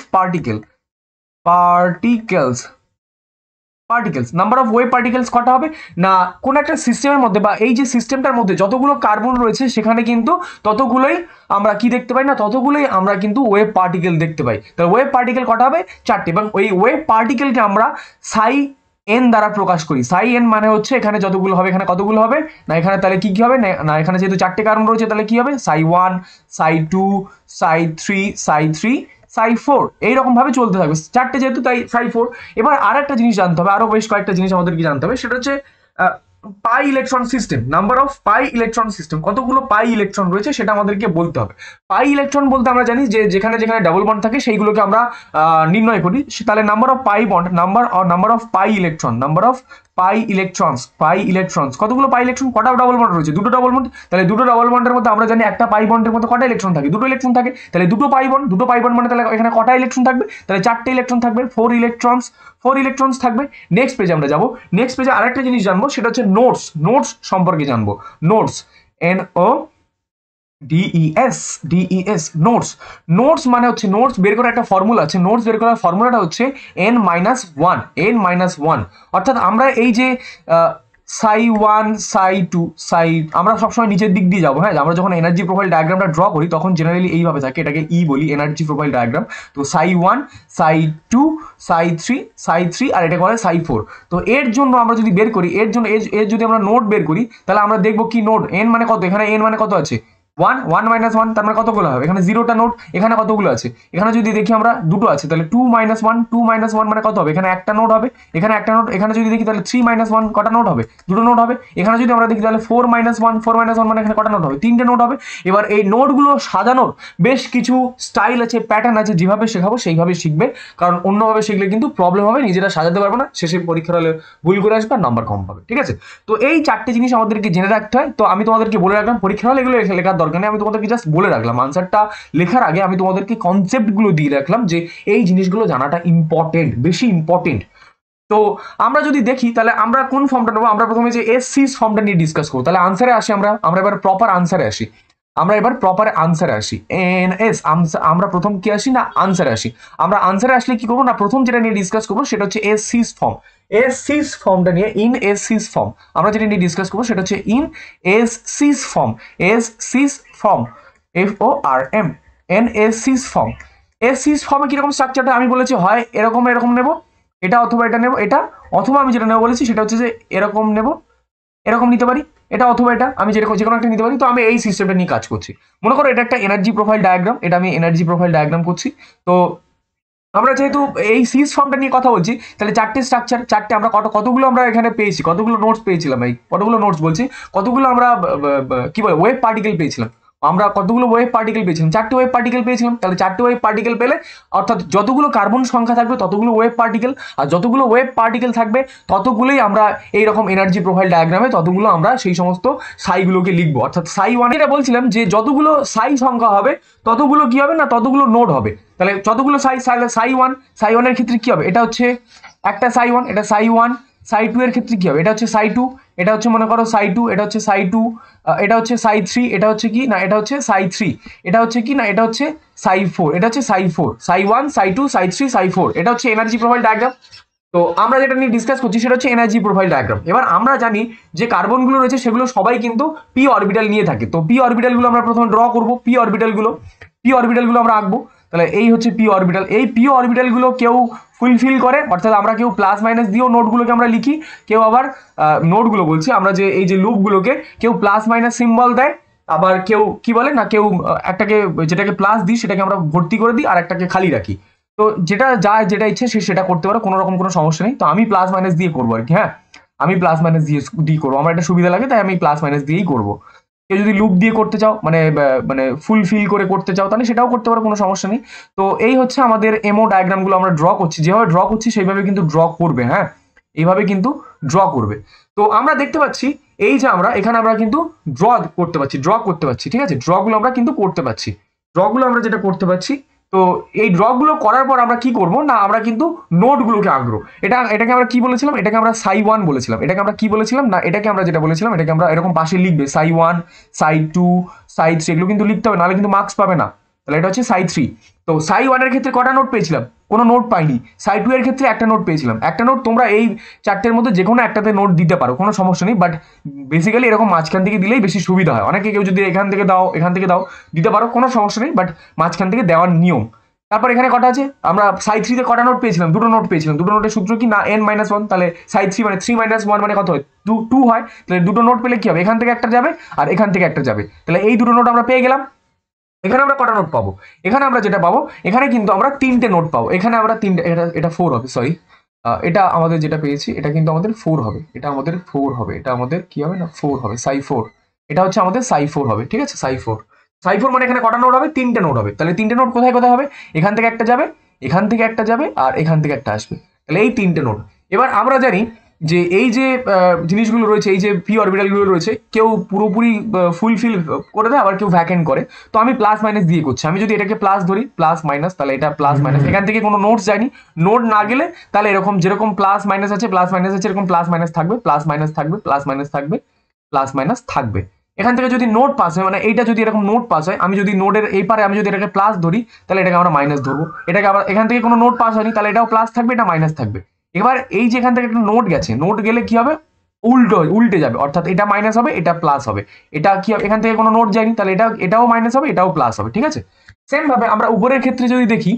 particles, number of wave particles কটা হবে না, কোন একটা সিস্টেমের মধ্যে বা এই যে সিস্টেমটার মধ্যে যতগুলো কার্বন রয়েছে সেখানে কিন্তু ততগুলোই আমরা কি দেখতে পাই না, ততগুলোই আমরা কিন্তু ওয়েভ পার্টিকেল দেখতে পাই। তাহলে ওয়েভ পার্টিকেল কটা হবে, 4টে। এবং ওই ওয়েভ পার্টিকেলকে আমরা সাই এন দ্বারা প্রকাশ করি। সাই এন মানে হচ্ছে এখানে যতগুলো হবে, এখানে কতগুলো হবে না, এখানে তাহলে কি কি হবে না, এখানে যেহেতু 4টে কার্বন রয়েছে তাহলে কি হবে, সাই 1 সাই 2 সাই 3 সাই 4, এইরকম ভাবে চলতে থাকবে, 4টে যেহেতু তাই সাই 4। এবার আর একটা জিনিস জানতে হবে, আরো বেশ কয়েকটা জিনিস আমাদেরকে জানতে হবে, সেটা হচ্ছে pi electron system, number of pi electron system, কতগুলো পাই ইলেকট্রন রয়েছে সেটা আমাদেরকে বলতে হবে। পাই ইলেকট্রন বলতে আমরা জানি যে যেখানে যেখানে ডাবল বন্ড থাকে সেইগুলোকে আমরা নির্ণয় করি। তাহলে number of pi bond, number of pi electrons, কতগুলো পাই ইলেকট্রন, কটা ডাবল বন্ড রয়েছে, দুটো ডাবল বন্ড। তাহলে দুটো ডাবল বন্ডের মধ্যে আমরা জানি একটা পাই বন্ডের মধ্যে কটা ইলেকট্রন থাকে, দুটো ইলেকট্রন থাকে। তাহলে দুটো পাই বন্ড মানে তাহলে এখানে কটা ইলেকট্রন থাকবে, তাহলে 4টে ইলেকট্রন থাকবে, 4 ইলেকট্রনস থাকবে। নেক্সট পেজে আমরা যাবো, নেক্সট পেজে আরেকটা জিনিস জানবো, সেটা হচ্ছে নোটস সম্পর্কে জানবো। নোটস, DES নোটস মানে হচ্ছে নোটস বের করার একটা ফর্মুলা আছে। নোটস বের করার ফর্মুলাটা হচ্ছে n-1, অর্থাৎ আমরা এই যে সাই 1 সাই 2 আমরা সবসময় নিচের দিক দিয়ে যাবো। হ্যাঁ, আমরা যখন এনার্জি প্রোফাইল ডায়াগ্রামটা ড্র করি তখন জেনারেলি এইভাবে থাকে, এটাকে ই বলি, এনার্জি প্রোফাইল ডায়াগ্রাম। তো সাই 1 সাই 2 সাই 3 আর এটা করে সাই 4। তো এর জন্য আমরা যদি বের করি, এর যদি আমরা নোট বের করি, তাহলে আমরা দেখবো কি নোট n মানে কত, এখানে n মানে কত আছে 1 1 - 1, তার মানে কতগুলো হবে, এখানে 0টা নোট, এখানে কতগুলো আছে, এখানে যদি দেখি আমরা দুটো আছে, তাহলে 2 - 1 মানে কত হবে, এখানে একটা নোট হবে, এখানে একটা নোট। এখানে যদি দেখি তাহলে 3 - 1 কটা নোট হবে, দুটো নোট হবে। এখানে যদি আমরা দেখি তাহলে 4 - 1 মানে এখানে কটা নোট হবে, তিনটে নোট হবে। এবার এই নোটগুলো সাজানোর বেশ কিছু স্টাইল আছে, প্যাটার্ন আছে, যেভাবে শেখাবো সেইভাবে শিখবে, কারণ অন্যভাবে শিখলে কিন্তু প্রবলেম হবে, নিজেরা সাজাতে পারবে না, শেষে পরীক্ষার হলে ভুল করে আসবে আর নাম্বার কম পাবে। ঠিক আছে, তো এই 4টে জিনিস আমাদেরকে জেনে রাখতে হয়। তো আমি তোমাদেরকে বলে রাখলাম, পরীক্ষার হলে এগুলো লেখার দরকার নেই, আমি তোমাদেরকে জাস্ট বলে রাখলাম। আনসারটা লেখার আগে আমি তোমাদেরকে কনসেপ্টগুলো দিয়ে রাখলাম যে এই জিনিসগুলো জানাটা ইম্পর্টেন্ট, বেশি ইম্পর্টেন্ট। তো আমরা যদি দেখি তাহলে আমরা কোন ফর্মটা নেবো, আমরা প্রথমে যে এস সিস ফর্মটা নিয়ে ডিসকাস করবো। তাহলে আনসারে আসি, আমরা এবার প্রপার আনসারে আসি। এনএস, আমরা প্রথম কি আসি না আনসারে আসি। আমরা আনসারে আসলে কি করবো না, প্রথম যেটা নিয়ে ডিসকাস করবো সেটা হচ্ছে এস সিস ফর্মটা নিয়ে, ইন এস সিস ফর্ম আমরা যেটা নিয়ে ডিসকাস করবো সেটা হচ্ছে ইন এস সিস ফর্ম, FORM, এস সিস ফর্মে কিরকম স্ট্রাকচারটা আমি বলেছি, হয় এরকম নেবো, এটা অথবা এটা নেবো, এটা অথবা আমি যেটা নেবো বলেছি সেটা হচ্ছে যে এরকম নেবো, এরকম নিতে পারি, এটা অথবা এটা, আমি যে কোনো একটা নিতে পারি। তো আমি এই সিস্টেমটা নিয়ে কাজ করছি। মনে করো এটা একটা এনার্জি প্রোফাইল ডায়াগ্রাম, এটা আমি এনার্জি প্রোফাইল ডায়াগ্রাম করছি। তো আমরা যেহেতু এই সিস ফর্মটা নিয়ে কথা বলছি, তাহলে 4টে স্ট্রাকচার, 4টে আমরা কতগুলো আমরা এখানে পেয়েছি, কতগুলো নোটস পেয়েছিলাম, এই কতগুলো নোটস বলছি, কতগুলো আমরা কি বলে ওয়েভ পার্টিকেল পেয়েছিলাম, আমরা কতগুলো ওয়েভ পার্টিকেল পেয়েছিলাম, 4টে ওয়েভ পার্টিকেল পেয়েছিলাম। তাহলে 4টে ওয়েভ পার্টিকেল পেলে অর্থাৎ যতগুলো কার্বন সংখ্যা থাকবে ততগুলো ওয়েভ পার্টিকেল, আর যতগুলো ওয়েভ পার্টিকেল থাকবে ততগুলোই আমরা এইরকম এনার্জি প্রোফাইল ডায়াগ্রামে ততগুলো আমরা সেই সমস্ত সাইগুলোকে লিখবো। অর্থাৎ সাই 1 এটা বলছিলাম যে যতগুলো সাই সংখ্যা হবে ততগুলো কি হবে না, ততগুলো নোড হবে। তাহলে যতগুলো সাই 1 এর ক্ষেত্রে কি হবে, এটা হচ্ছে একটা সাই 1, এটা সাই 1, সাই 2 এর ক্ষেত্রে কি হবে, এটা হচ্ছে সাই 2, এটা হচ্ছে মনে করো সাই 2, এটা হচ্ছে সাই 2, এটা হচ্ছে সাই 3, এটা হচ্ছে কি না এটা হচ্ছে সাই 3, এটা হচ্ছে কি না এটা হচ্ছে সাই 4, এটা হচ্ছে সাই 4, সাই 1, সাই 2, সাই 3, সাই 4, এটা হচ্ছে এনার্জি প্রোফাইল ডায়াগ্রাম। তো আমরা যেটা নিয়ে ডিসকাস করছি সেটা হচ্ছে এনার্জি প্রোফাইল ডায়াগ্রাম। এবার আমরা জানি যে কার্বনগুলো রয়েছে সেগুলো সবাই কিন্তু পি অরবিটাল নিয়ে থাকে। তো পি অরবিটালগুলো আমরা প্রথমে ড্র করব, পি অরবিটালগুলো আমরা আঁকবো। তাহলে এই হচ্ছে পি অরবিটাল। এই পি অরবিটালগুলো কেউ ফুলফিল করে, অর্থাৎ আমরা কেউ প্লাস মাইনাস দিয়েও নোটগুলোকে আমরা লিখি, কেউ আবার নোটগুলো বলছি আমরা যে এই যে লুপগুলোকে কেউ প্লাস মাইনাস সিম্বল দেয়, আবার কেউ কি বলে না কেউ একটাকে যেটাকে প্লাস দিই সেটাকে আমরা ভর্তি করে দিই আর একটাকে খালি রাখি। তো যেটা যেটা ইচ্ছে সে সেটা করতে পারো, কোনো রকম কোনো সমস্যা নেই। তো আমি প্লাস মাইনাস দিয়ে করবো আর কি। হ্যাঁ, আমি প্লাস মাইনাস দিয়ে করবো, আমার এটা সুবিধা লাগে তাই আমি প্লাস মাইনাস দিয়েই করবো। কেউ যদি লুপ দিয়ে করতে চাও মানে মানে ফুলফিল করে করতে চাও তাহলে সেটাও করতে পারো, কোনো সমস্যা নেই। তো এই হচ্ছে আমাদের এমও ডায়াগ্রামগুলো আমরা ড্র করছি, যেভাবে ড্র করছি সেইভাবে কিন্তু ড্র করবে। হ্যাঁ, এইভাবে কিন্তু ড্র করবে। তো আমরা দেখতে পাচ্ছি এই যে আমরা এখানে আমরা কিন্তু ড্র করতে পারছি, ঠিক আছে, ড্রগুলো আমরা কিন্তু করতে পারছি, ড্রগুলো আমরা যেটা করতে পারছি। তো এই ড্রগুলো করার পর আমরা কি করব না আমরা কিন্তু নোটগুলোকে আঁকবো। এটাকে আমরা কি বলেছিলাম, এটাকে আমরা সাই 1 বলেছিলাম, এটাকে আমরা কি বলেছিলাম না এটাকে আমরা যেটা বলেছিলাম এটাকে আমরা এরকম পাশে লিখবে সাই 1, সাই 2, সাই 3, এগুলো কিন্তু লিখতে হবে, নাহলে কিন্তু মার্কস পাবে না। তাহলে এটা হচ্ছে সাই 3। তো সাই 1 এর ক্ষেত্রে কটা নোট পেয়েছিলাম, কোনো নোট পাইনি। সাই 2 এর ক্ষেত্রে একটা নোট পেয়েছিলাম, একটা নোট। তোমরা এই চারটের মধ্যে যে কোনো একটাতে নোট দিতে পারো, কোনো সমস্যা নেই, বাট বেসিক্যালি এরকম মাঝখান থেকে দিলেই বেশি সুবিধা হয়। অনেকে কেউ যদি এখান থেকে দাও দিতে পারো, কোনো সমস্যা নেই, বাট মাঝখান থেকে দেওয়ার নিয়ম। তারপর এখানে কটা আছে, আমরা সাই 3 তে কটা নোট পেয়েছিলাম, দুটো নোট পেয়েছিলাম। দুটো নোটের সূত্র কি না n-1, তাহলে সাই 3 মানে 3 - 1 মানে কত হয় 2 হয়। তাহলে দুটো নোট পেলে কি হবে, এখান থেকে একটা যাবে আর এখান থেকে একটা যাবে, তাহলে এই দুটো নোট আমরা পেয়ে গেলাম। এখানে আমরা কটা নোট পাবো, এখানে আমরা যেটা পাবো এখানে কিন্তু আমরা 3টে নোট পাবো। এখানে আমরা 3টে, এটা 4 হবে, সরি, এটা আমাদের যেটা পেয়েছি এটা কিন্তু আমাদের 4 হবে, এটা আমাদের 4 হবে, এটা আমাদের কি হবে না 4 হবে, সাই 4, এটা হচ্ছে আমাদের সাই 4 হবে, ঠিক আছে, সাই 4। সাই 4 মানে এখানে কটা নোট হবে, 3টে নোট হবে। তাহলে 3টে নোট কোথায় কোথায় হবে, এখান থেকে একটা যাবে, এখান থেকে একটা যাবে আর এখান থেকে একটা আসবে, তাহলে এই 3টে নোট। এবার আমরা জানি যে এই যে জিনিসগুলো রয়েছে, এই যে পি অরবিটালগুলো রয়েছে, কেউ পুরোপুরি ফুলফিল করে দেয়, আবার কেউ ভ্যাকেন্ট করে। তো আমি প্লাস মাইনাস দিয়ে করছি, আমি যদি এটাকে প্লাস ধরি প্লাস মাইনাস, তাহলে এটা প্লাস মাইনাস, এখান থেকে কোনো নোটস যায়নি, নোট না গেলে তাহলে এরকম যেরকম প্লাস মাইনাস আছে এরকম প্লাস মাইনাস থাকবে, প্লাস মাইনাস থাকবে, প্লাস মাইনাস থাকবে, প্লাস মাইনাস থাকবে। এখান থেকে যদি নোট পাস হয়, মানে এইটা যদি এরকম নোট পাস হয়, আমি যদি নোটের এই পারে আমি যদি এটাকে প্লাস ধরি তাহলে এটাকে আমরা মাইনাস ধরবো। এটাকে আবার এখান থেকে কোনো নোট পাস হয়নি, তাহলে এটাও প্লাস থাকবে, এটা মাইনাস থাকবে। এবার এই যে এখান থেকে একটা নোট গেছে, নোট গেলে কি হবে, উল্টে যাবে, অর্থাৎ এটা মাইনাস হবে এটা প্লাস হবে। এটা কি হবে, এখান থেকে কোনো নোট যায়নি, তাহলে এটাও মাইনাস হবে এটাও প্লাস হবে, ঠিক আছে। সেম ভাবে আমরা উপরের ক্ষেত্রে যদি দেখি,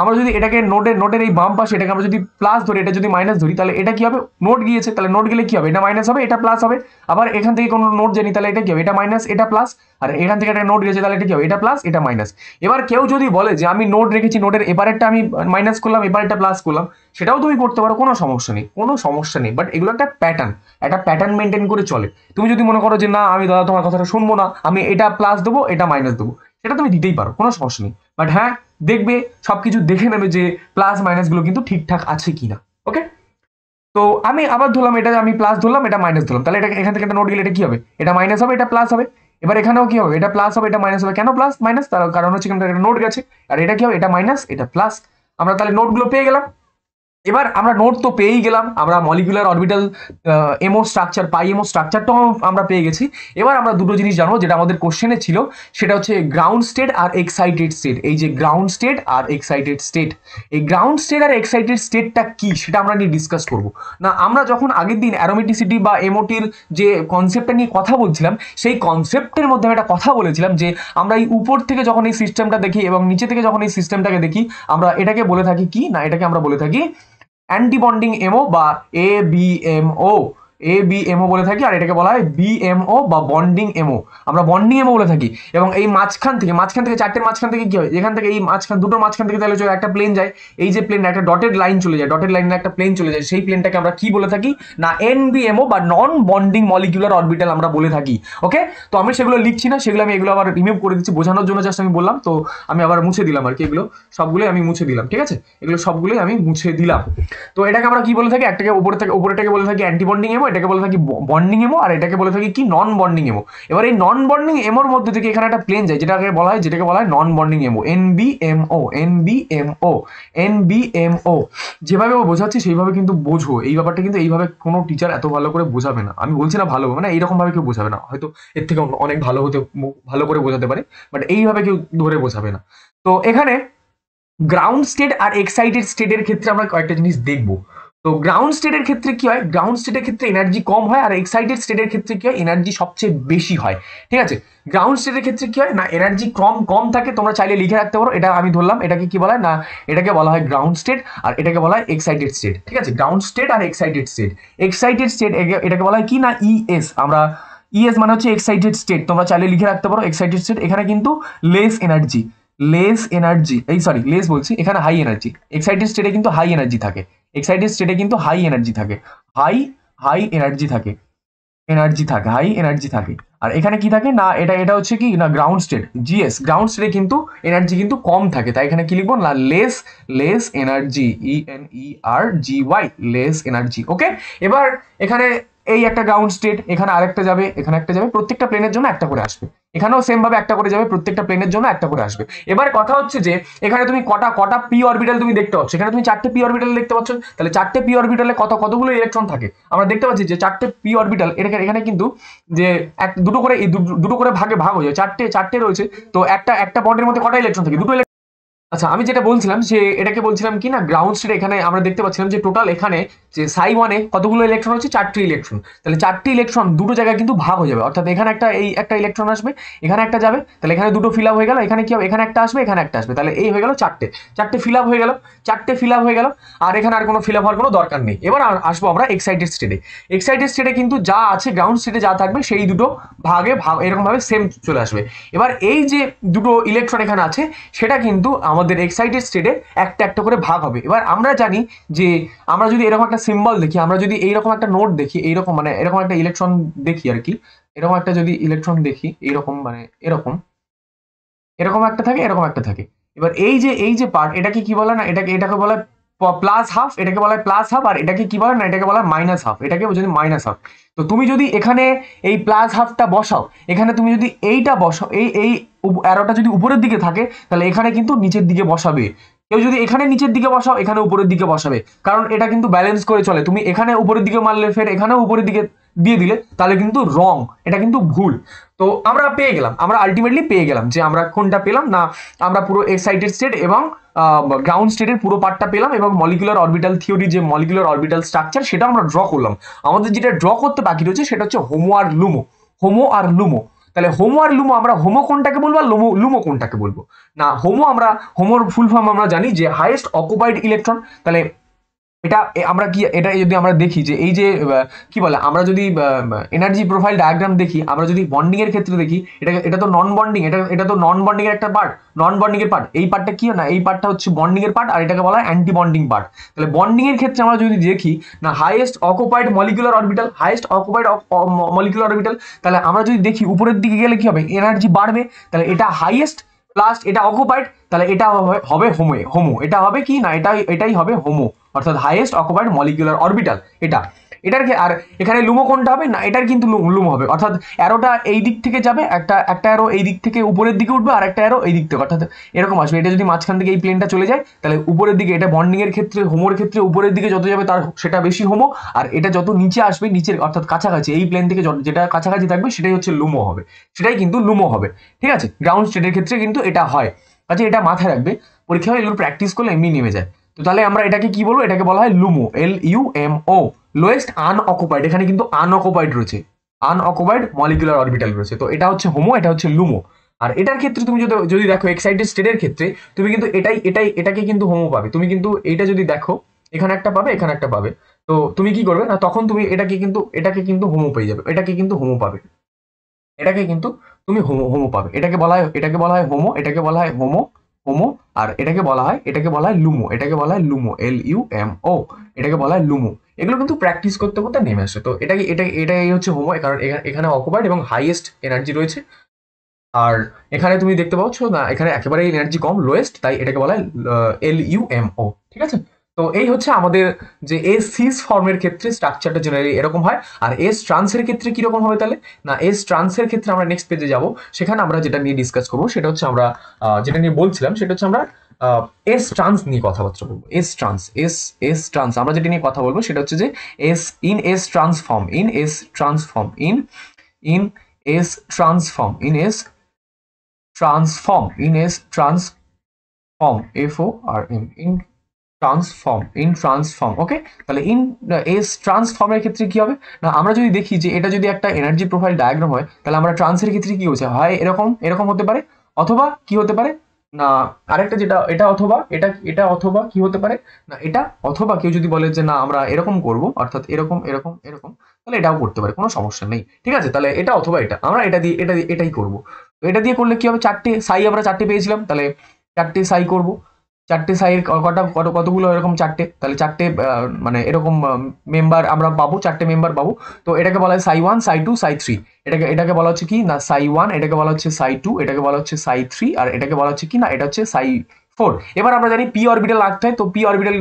আমরা যদি এটাকে নোটের এই বাম পাশে এটাকে আমরা যদি প্লাস ধরি, এটা যদি মাইনাস ধরি, তাহলে এটা কি হবে, নোট গিয়েছে, তাহলে নোট গেলে কি হবে, এটা মাইনাস হবে এটা প্লাস হবে। আবার এখান থেকে কোনো নোট জানি, তাহলে এটা কি হবে, এটা মাইনাস এটা প্লাস, আর এখান থেকে একটা নোট গেছে তাহলে এটা কি হবে, এটা প্লাস এটা মাইনাস। এবার কেউ যদি বলে যে আমি নোট রেখেছি, নোটের এবারেরটা আমি মাইনাস করলাম এবারেরটা প্লাস করলাম, সেটাও তুমি করতে পারো, কোনো সমস্যা নেই, বাট এগুলো একটা প্যাটার্ন মেনটেন করে চলে। তুমি যদি মনে করো যে না আমি দাদা তোমার কথাটা শুনবো না, আমি এটা প্লাস দেবো এটা মাইনাস দেবো, সেটা তুমি দিতেই পারো, কোনো সমস্যা নেই। বাট হ্যাঁ, দেখবে সবকিছু দেখে নেবে যে প্লাস মাইনাস গুলো কিন্তু ঠিকঠাক আছে কিনা। ওকে, তো আমি আবার ধরলাম এটা আমি প্লাস ধরলাম এটা মাইনাস ধরলাম, তাহলে এটা এখান থেকে একটা নোট গেলে এটা কি হবে, এটা মাইনাস হবে এটা প্লাস হবে। এবার এখানেও কি হবে, এটা প্লাস হবে এটা মাইনাস হবে। কেন প্লাস মাইনাস, তার কারণ হচ্ছে এখানে একটা নোট গেছে, আর এটা কি হবে, এটা মাইনাস এটা প্লাস। আমরা তাহলে নোটগুলো পেয়ে গেলাম। এবার আমরা নোট তো পেয়েই গেলাম, আমরা মলিকুলার অরবিটাল এমও স্ট্রাকচার পাই এমও স্ট্রাকচারটাও আমরা পেয়ে গেছি। এবার আমরা দুটো জিনিস জানবো যেটা আমাদের কোশ্চেনে ছিল, সেটা হচ্ছে গ্রাউন্ড স্টেট আর এক্সাইটেড স্টেট। এই যে গ্রাউন্ড স্টেট আর এক্সাইটেড স্টেট, এই গ্রাউন্ড স্টেট আর এক্সাইটেড স্টেটটা কি সেটা আমরা নিয়ে ডিসকাস করব না। আমরা যখন আগের দিন অ্যারোমেটিসিটি বা এমওটির যে কনসেপ্টটা নিয়ে কথা বলছিলাম, সেই কনসেপ্টের মধ্যে আমি একটা কথা বলেছিলাম যে আমরা এই উপর থেকে যখন এই সিস্টেমটা দেখি এবং নিচে থেকে যখন এই সিস্টেমটাকে দেখি, আমরা এটাকে বলে থাকি কি না, এটাকে আমরা বলে থাকি অ্যান্টিবন্ডিং এমও বা এবিএমও বলে থাকি, আর এটাকে বলা হয় বিএমও বা বন্ডিং এমও, আমরা বন্ডিং এমও বলে থাকি। এবং এই মাঝখান থেকে চারটের মাঝখান থেকে কি হয়, এখান থেকে এই দুটোর মাঝখান থেকে তাহলে একটা প্লেন যায়, এই যে প্লেন একটা ডটেড লাইন চলে যায়, ডটেড লাইনে একটা প্লেন চলে যায়, সেই প্লেনটাকে আমরা কি বলে থাকি না এনবিএমও বা নন বন্ডিং মলিকুলার অরবিটাল আমরা বলে থাকি। ওকে, তো আমি সেগুলো লিখছি না, সেগুলো আমি এগুলো আবার রিমুভ করে দিচ্ছি বোঝানোর জন্য, জাস্ট আমি বললাম। তো আমি আবার মুছে দিলাম আর কি, এগুলো সবগুলোই আমি মুছে দিলাম, ঠিক আছে, এগুলো সবগুলোই আমি মুছে দিলাম। তো এটাকে আমরা কি বলে থাকি, একটাকে উপরেটাকে বলে থাকি অ্যান্টিবন্ডিং এমও, এমো, এটাকে বলে থাকি বন্ডিং এমো, আর এটাকে বলে থাকি কি নন বন্ডিং এমো। এবার এই নন বন্ডিং এমোর মধ্যে থেকে এখানে একটা প্লেন যায় যেটাকে বলা হয় নন বন্ডিং এমও, NBMO, NBMO, NBMO। যেভাবে ও বোঝাচ্ছে সেইভাবে কিন্তু বোঝো, এই ব্যাপারটা কিন্তু এইভাবে কোনো টিচার এত ভালো করে বোঝাবে না। আমি বলছি না ভালো, মানে এইরকম ভাবে কেউ বোঝাবে না, হয়তো এর থেকে অনেক ভালো করে বোঝাতে পারে, বাট এইভাবে কেউ ধরে বোঝাবে না। তো এখানে গ্রাউন্ড স্টেট আর এক্সাইটেড স্টেটের ক্ষেত্রে আমরা কয়েকটা জিনিস দেখবো। তো গ্রাউন্ড স্টেটের ক্ষেত্রে কি হয়, গ্রাউন্ড স্টেটের ক্ষেত্রে এনার্জি কম হয়, আর এক্সাইটেড স্টেটের ক্ষেত্রে কি হয়, এনার্জি সবচেয়ে বেশি হয়। ঠিক আছে, গ্রাউন্ড স্টেটের ক্ষেত্রে কি হয় না, এনার্জি কম কম থাকে, তোমরা চাইলে লিখে রাখতে পারো, এটা আমি ধরলাম, এটাকে কি বলা হয় না, এটাকে বলা হয় গ্রাউন্ড স্টেট, আর এটাকে বলা হয় এক্সাইটেড স্টেট। ঠিক আছে, গ্রাউন্ড স্টেট আর এক্সাইটেড স্টেট। এক্সাইটেড স্টেট এটাকে বলা হয় কি না, ES। আমরা ES মানে হচ্ছে এক্সাইটেড স্টেট, তোমরা চাইলে লিখে রাখতে পারো এক্সাইটেড স্টেট। এখানে কিন্তু লেস এনার্জি, লেস বলছি, এখানে হাই এনার্জি। এক্সাইটেড স্টেটে কিন্তু হাই এনার্জি থাকে, এক্সাইটেড স্টেটে কিন্তু হাই এনার্জি থাকে, হাই এনার্জি থাকে, হাই এনার্জি থাকে। আর এখানে কি থাকে না, এটা হচ্ছে কি না গ্রাউন্ড স্টেট, GS। গ্রাউন্ড স্টেটে কিন্তু এনার্জি কিন্তু কম থাকে, তাই এখানে কি লিখবো না, less energy, ENERGY, less energy. Okay, এবার এখানে এই একটা গ্রাউন্ড স্টেট, এখানে আরেকটা যাবে, এখানে একটা যাবে, প্রত্যেকটা প্লেনের জন্য একটা করে আসবে, এখানেও সেম ভাবে একটা করে যাবে, প্রত্যেকটা প্লেনের জন্য একটা করে আসবে। এবার কথা হচ্ছে যে এখানে তুমি কটা পি অরবিটাল তুমি দেখতে পাচ্ছ, এখানে তুমি 4টে পি অরবিটাল দেখতে পাচ্ছ, তাহলে 4টে পি অরবিটালে কতগুলো ইলেকট্রন থাকে, আমরা দেখতে পাচ্ছি যে 4টে পি অরবিটাল, এখানে কিন্তু যে দুটো করে ভাগ হয়ে যায়, চারটে রয়েছে, তো একটা বন্ডের মধ্যে কটা ইলেকট্রন থাকে, দুটো। আচ্ছা, আমি যেটা বলছিলাম যে এটাকে বলছিলাম কি না গ্রাউন্ড স্টেট, এখানে আমরা দেখতে পাচ্ছিলাম যে টোটাল এখানে যে সাই ওয়ানে কতগুলো ইলেকট্রন হচ্ছে, 4টে ইলেকট্রন, তাহলে 4টে ইলেকট্রন দুটো জায়গায় কিন্তু ভাগ হয়ে যাবে, অর্থাৎ এখানে একটা ইলেকট্রন আসবে, এখানে একটা যাবে, তাহলে এখানে দুটো ফিল আপ হয়ে গেল, এখানে কি হবে, এখানে একটা আসবে, এখানে একটা আসবে, তাহলে এই হয়ে গেল চারটে ফিল আপ হয়ে গেল, আর এখানে আর কোনো ফিল আপ হওয়ার কোনো দরকার নেই। এবার আসবো আমরা এক্সাইটেড স্টেটে। এক্সাইটেড স্টেটে কিন্তু যা আছে গ্রাউন্ড স্টেটে যা থাকবে সেই দুটো এরকম ভাবে সেম চলে আসবে। এবার এই যে দুটো ইলেকট্রন এখানে আছে সেটা কিন্তু আমাদের এক্সাইটেড স্টেটে একটা করে ভাগ হবে। এবার আমরা জানি যে আমরা যদি এরকম একটা সিম্বল দেখি, আমরা যদি এইরকম একটা নোট দেখি, এইরকম মানে এরকম একটা ইলেকট্রন দেখি আর কি, এরকম একটা যদি ইলেকট্রন দেখি, এইরকম মানে এরকম একটা থাকে, এরকম একটা থাকে। এবার এই যে পার্ট, এটাকে কি বলে না, এটাকে বলা প্লাস হাফ, এটাকে বলা হয় প্লাস হাফ, আর এটাকে কি বলে না, এটাকে বলা হয় মাইনাস হাফ, এটাকে যদি মাইনাস হাফ। তো তুমি যদি এখানে এই প্লাস হাফটা বসাও, এখানে তুমি যদি এইটা বসাও, এই অ্যারোটা যদি উপরের দিকে থাকে, তাহলে এখানে কিন্তু নিচের দিকে বসাবে। কেউ যদি এখানে নিচের দিকে বসাও, এখানে উপরের দিকে বসাবে, কারণ এটা কিন্তু ব্যালেন্স করে চলে। তুমি এখানে উপরের দিকে মারলে ফের এখানেও উপরের দিকে দিয়ে দিলে, তাহলে কিন্তু রং, এটা কিন্তু ভুল। তো আমরা আলটিমেটলি পেয়ে গেলাম যে আমরা কোনটা পেলাম না, আমরা পুরো এক্সাইটেড স্টেট এবং গ্রাউন্ড স্টেটের পুরো পার্টটা পেলাম, এবং মলিকুলার অরবিটাল থিওরি যে মলিকুলার অরবিটাল স্ট্রাকচার সেটা আমরা ড্র করলাম। আমাদের যেটা ড্র করতে বাকি রয়েছে সেটা হচ্ছে হোমো আর লুমো। তাহলে হোমো আর লুমো, আমরা হোমো কোনটাকে বলবো আর লুমো কোনটাকে বলবো না। হোমোর ফুল ফর্ম আমরা জানি যে হাইয়েস্ট অকুপাইড ইলেকট্রন। তাহলে এটা যদি আমরা দেখি যে এই যে কি বলে, আমরা যদি এনার্জি প্রোফাইল ডায়াগ্রাম দেখি, আমরা যদি বন্ডিং এর ক্ষেত্রে দেখি, এটা তো নন বন্ডিং, এটা তো নন বন্ডিং এর একটা পার্ট, এই পার্টটা কি না, এই পার্টটা হচ্ছে বন্ডিং এর পার্ট, আর এটাকে বলা হয় অ্যান্টি বন্ডিং পার্ট। তাহলে বন্ডিং এর ক্ষেত্রে আমরা যদি দেখি না হাইয়েস্ট অকুপাইড মলিকুলার অরবিটাল, তাহলে আমরা যদি দেখি উপরের দিকে গেলে কি হবে, এনার্জি বাড়বে, তাহলে এটা হাইয়েস্ট প্লাস এটা অকুপাইড, তাহলে এটা হবে হোমো, এটা হবে কি না, এটাই হবে হোমো, অর্থাৎ হাইয়েস্ট অকুপাইড মলিকুলার অরবিটাল। এটার আর এখানে লুমো কোনটা হবে না, এটার কিন্তু লুমো হবে, অর্থাৎ অ্যারোটা এই দিক থেকে যাবে, একটা অ্যারো এই দিক থেকে উপরের দিকে উঠবে, আর একটা অ্যারো এই দিক থেকে, অর্থাৎ এরকম আসবে। এটা যদি মাঝখান থেকে এই প্লেনটা চলে যায়, তাহলে উপরের দিকে, এটা বন্ডিং এর ক্ষেত্রে হোমোর ক্ষেত্রে উপরের দিকে যত যাবে তার সেটা বেশি হোমো, আর এটা যত নিচে আসবে, নিচের অর্থাৎ কাছাকাছি এই প্লেন থেকে যেটা কাছাকাছি থাকবে সেটাই হচ্ছে লুমো হবে, ঠিক আছে। গ্রাউন্ড স্টেটের ক্ষেত্রে কিন্তু এটা হয়। আচ্ছা, এটা মাথায় রাখবে, পরীক্ষা হয় এগুলো প্র্যাকটিস করলে এমনি নেমে যায়। তো তাহলে আমরা এটাকে কি বলবো, এটাকে বলা হয় লুমো, LUMO, লোয়েস্ট আনঅকুপাইড। এখানে কিন্তু আনঅকুপাইড রয়েছে, আনঅকুপাইড মলিকুলার অরবিটাল রয়েছে। তো এটা হচ্ছে হোমো, এটা হচ্ছে লুমো। আর এটার ক্ষেত্রে তুমি যদি দেখো এক্সাইটেড স্টেটের ক্ষেত্রে, তুমি কিন্তু এটাকে কিন্তু হোমো পাবে। তুমি কিন্তু এইটা যদি দেখো, এখানে একটা পাবে, এখানে একটা পাবে, তো তুমি কি করবে না, তখন তুমি এটাকে কিন্তু হোমো পেয়ে যাবে, এটাকে কিন্তু হোমো পাবে, এটাকে কিন্তু তুমি হোমো পাবে। এটাকে বলা হয় হোমো, এটাকে বলা হয় হোমো, আর এটাকে বলা হয় লুমো, LUMO, এটাকে বলা হয় লুমো। এগুলো কিন্তু প্র্যাকটিস করতে করতে নেমে আসে। তো এটাই হচ্ছে হোমো, কারণ এখানে অকুপাইড এবং হাইয়েস্ট এনার্জি রয়েছে, আর এখানে তুমি দেখতে পাচ্ছ না এখানে একেবারেই এনার্জি কম, লোয়েস্ট, তাই এটাকে বলা হয় LUMO, ঠিক আছে। তো এই হচ্ছে আমাদের যে এস সিস ফর্মের ক্ষেত্রে স্ট্রাকচারটা জেনারেলি এরকম হয়। আর এস ট্রান্সের ক্ষেত্রে কিরকম হবে তাহলে, না এস ট্রান্সের ক্ষেত্রে আমরা নেক্সট পেজে যাব, সেখানে আমরা যেটা নিয়ে ডিসকাস করবো সেটা হচ্ছে আমরা যেটা নিয়ে বলছিলাম সেটা হচ্ছে আমরা এস ট্রান্স নিয়ে কথাবার্তা বলবো। এস ট্রান্স, এস ট্রান্স আমরা যেটা নিয়ে কথা বলবো সেটা হচ্ছে যে S in S transform, in S transform, in S transform, in S transform, in S transform, FORM, in transform, okay. তাহলে ইন এস ট্রান্সফর্মের ক্ষেত্রে কি হবে, না আমরা যদি দেখি যে এটা যদি একটা এনার্জি প্রোফাইল ডায়াগ্রাম হয়, তাহলে আমরা ট্রান্সের ক্ষেত্রে কি হচ্ছে, হয় এরকম এরকম হতে পারে, অথবা কি হতে পারে না আরেকটা যেটা এটা, অথবা এটা অথবা কি হতে পারে না এটা, অথবা কেউ যদি বলে যে না আমরা এরকম করব, অর্থাৎ এরকম এরকম এরকম, তাহলে এটাও করতে পারে, কোনো সমস্যা নেই, ঠিক আছে। তাহলে এটা অথবা এটা, আমরা এটাই করব। তো এটা দিয়ে করলে কি হবে, চারটে সাই আমরা চারটে পেয়েছিলাম, তাহলে চারটে সাই করব। চারটে সাইয়ের কতগুলো এরকম চারটে, তাহলে চারটে মানে এরকম মেম্বার আমরা পাবো, চারটে মেম্বার পাবো। তো এটাকে বলা হয় সাই 1, সাই 2, সাই 3। এটাকে বলা হচ্ছে কি না সাই 1, এটাকে বলা হচ্ছে সাই 2, এটাকে বলা হচ্ছে সাই 3, আর এটাকে বলা হচ্ছে কি না এটা হচ্ছে সাই 4। এবার আমরা জানি পি অরবিটাল আঁকতে হয়, তো পি অরবিটাল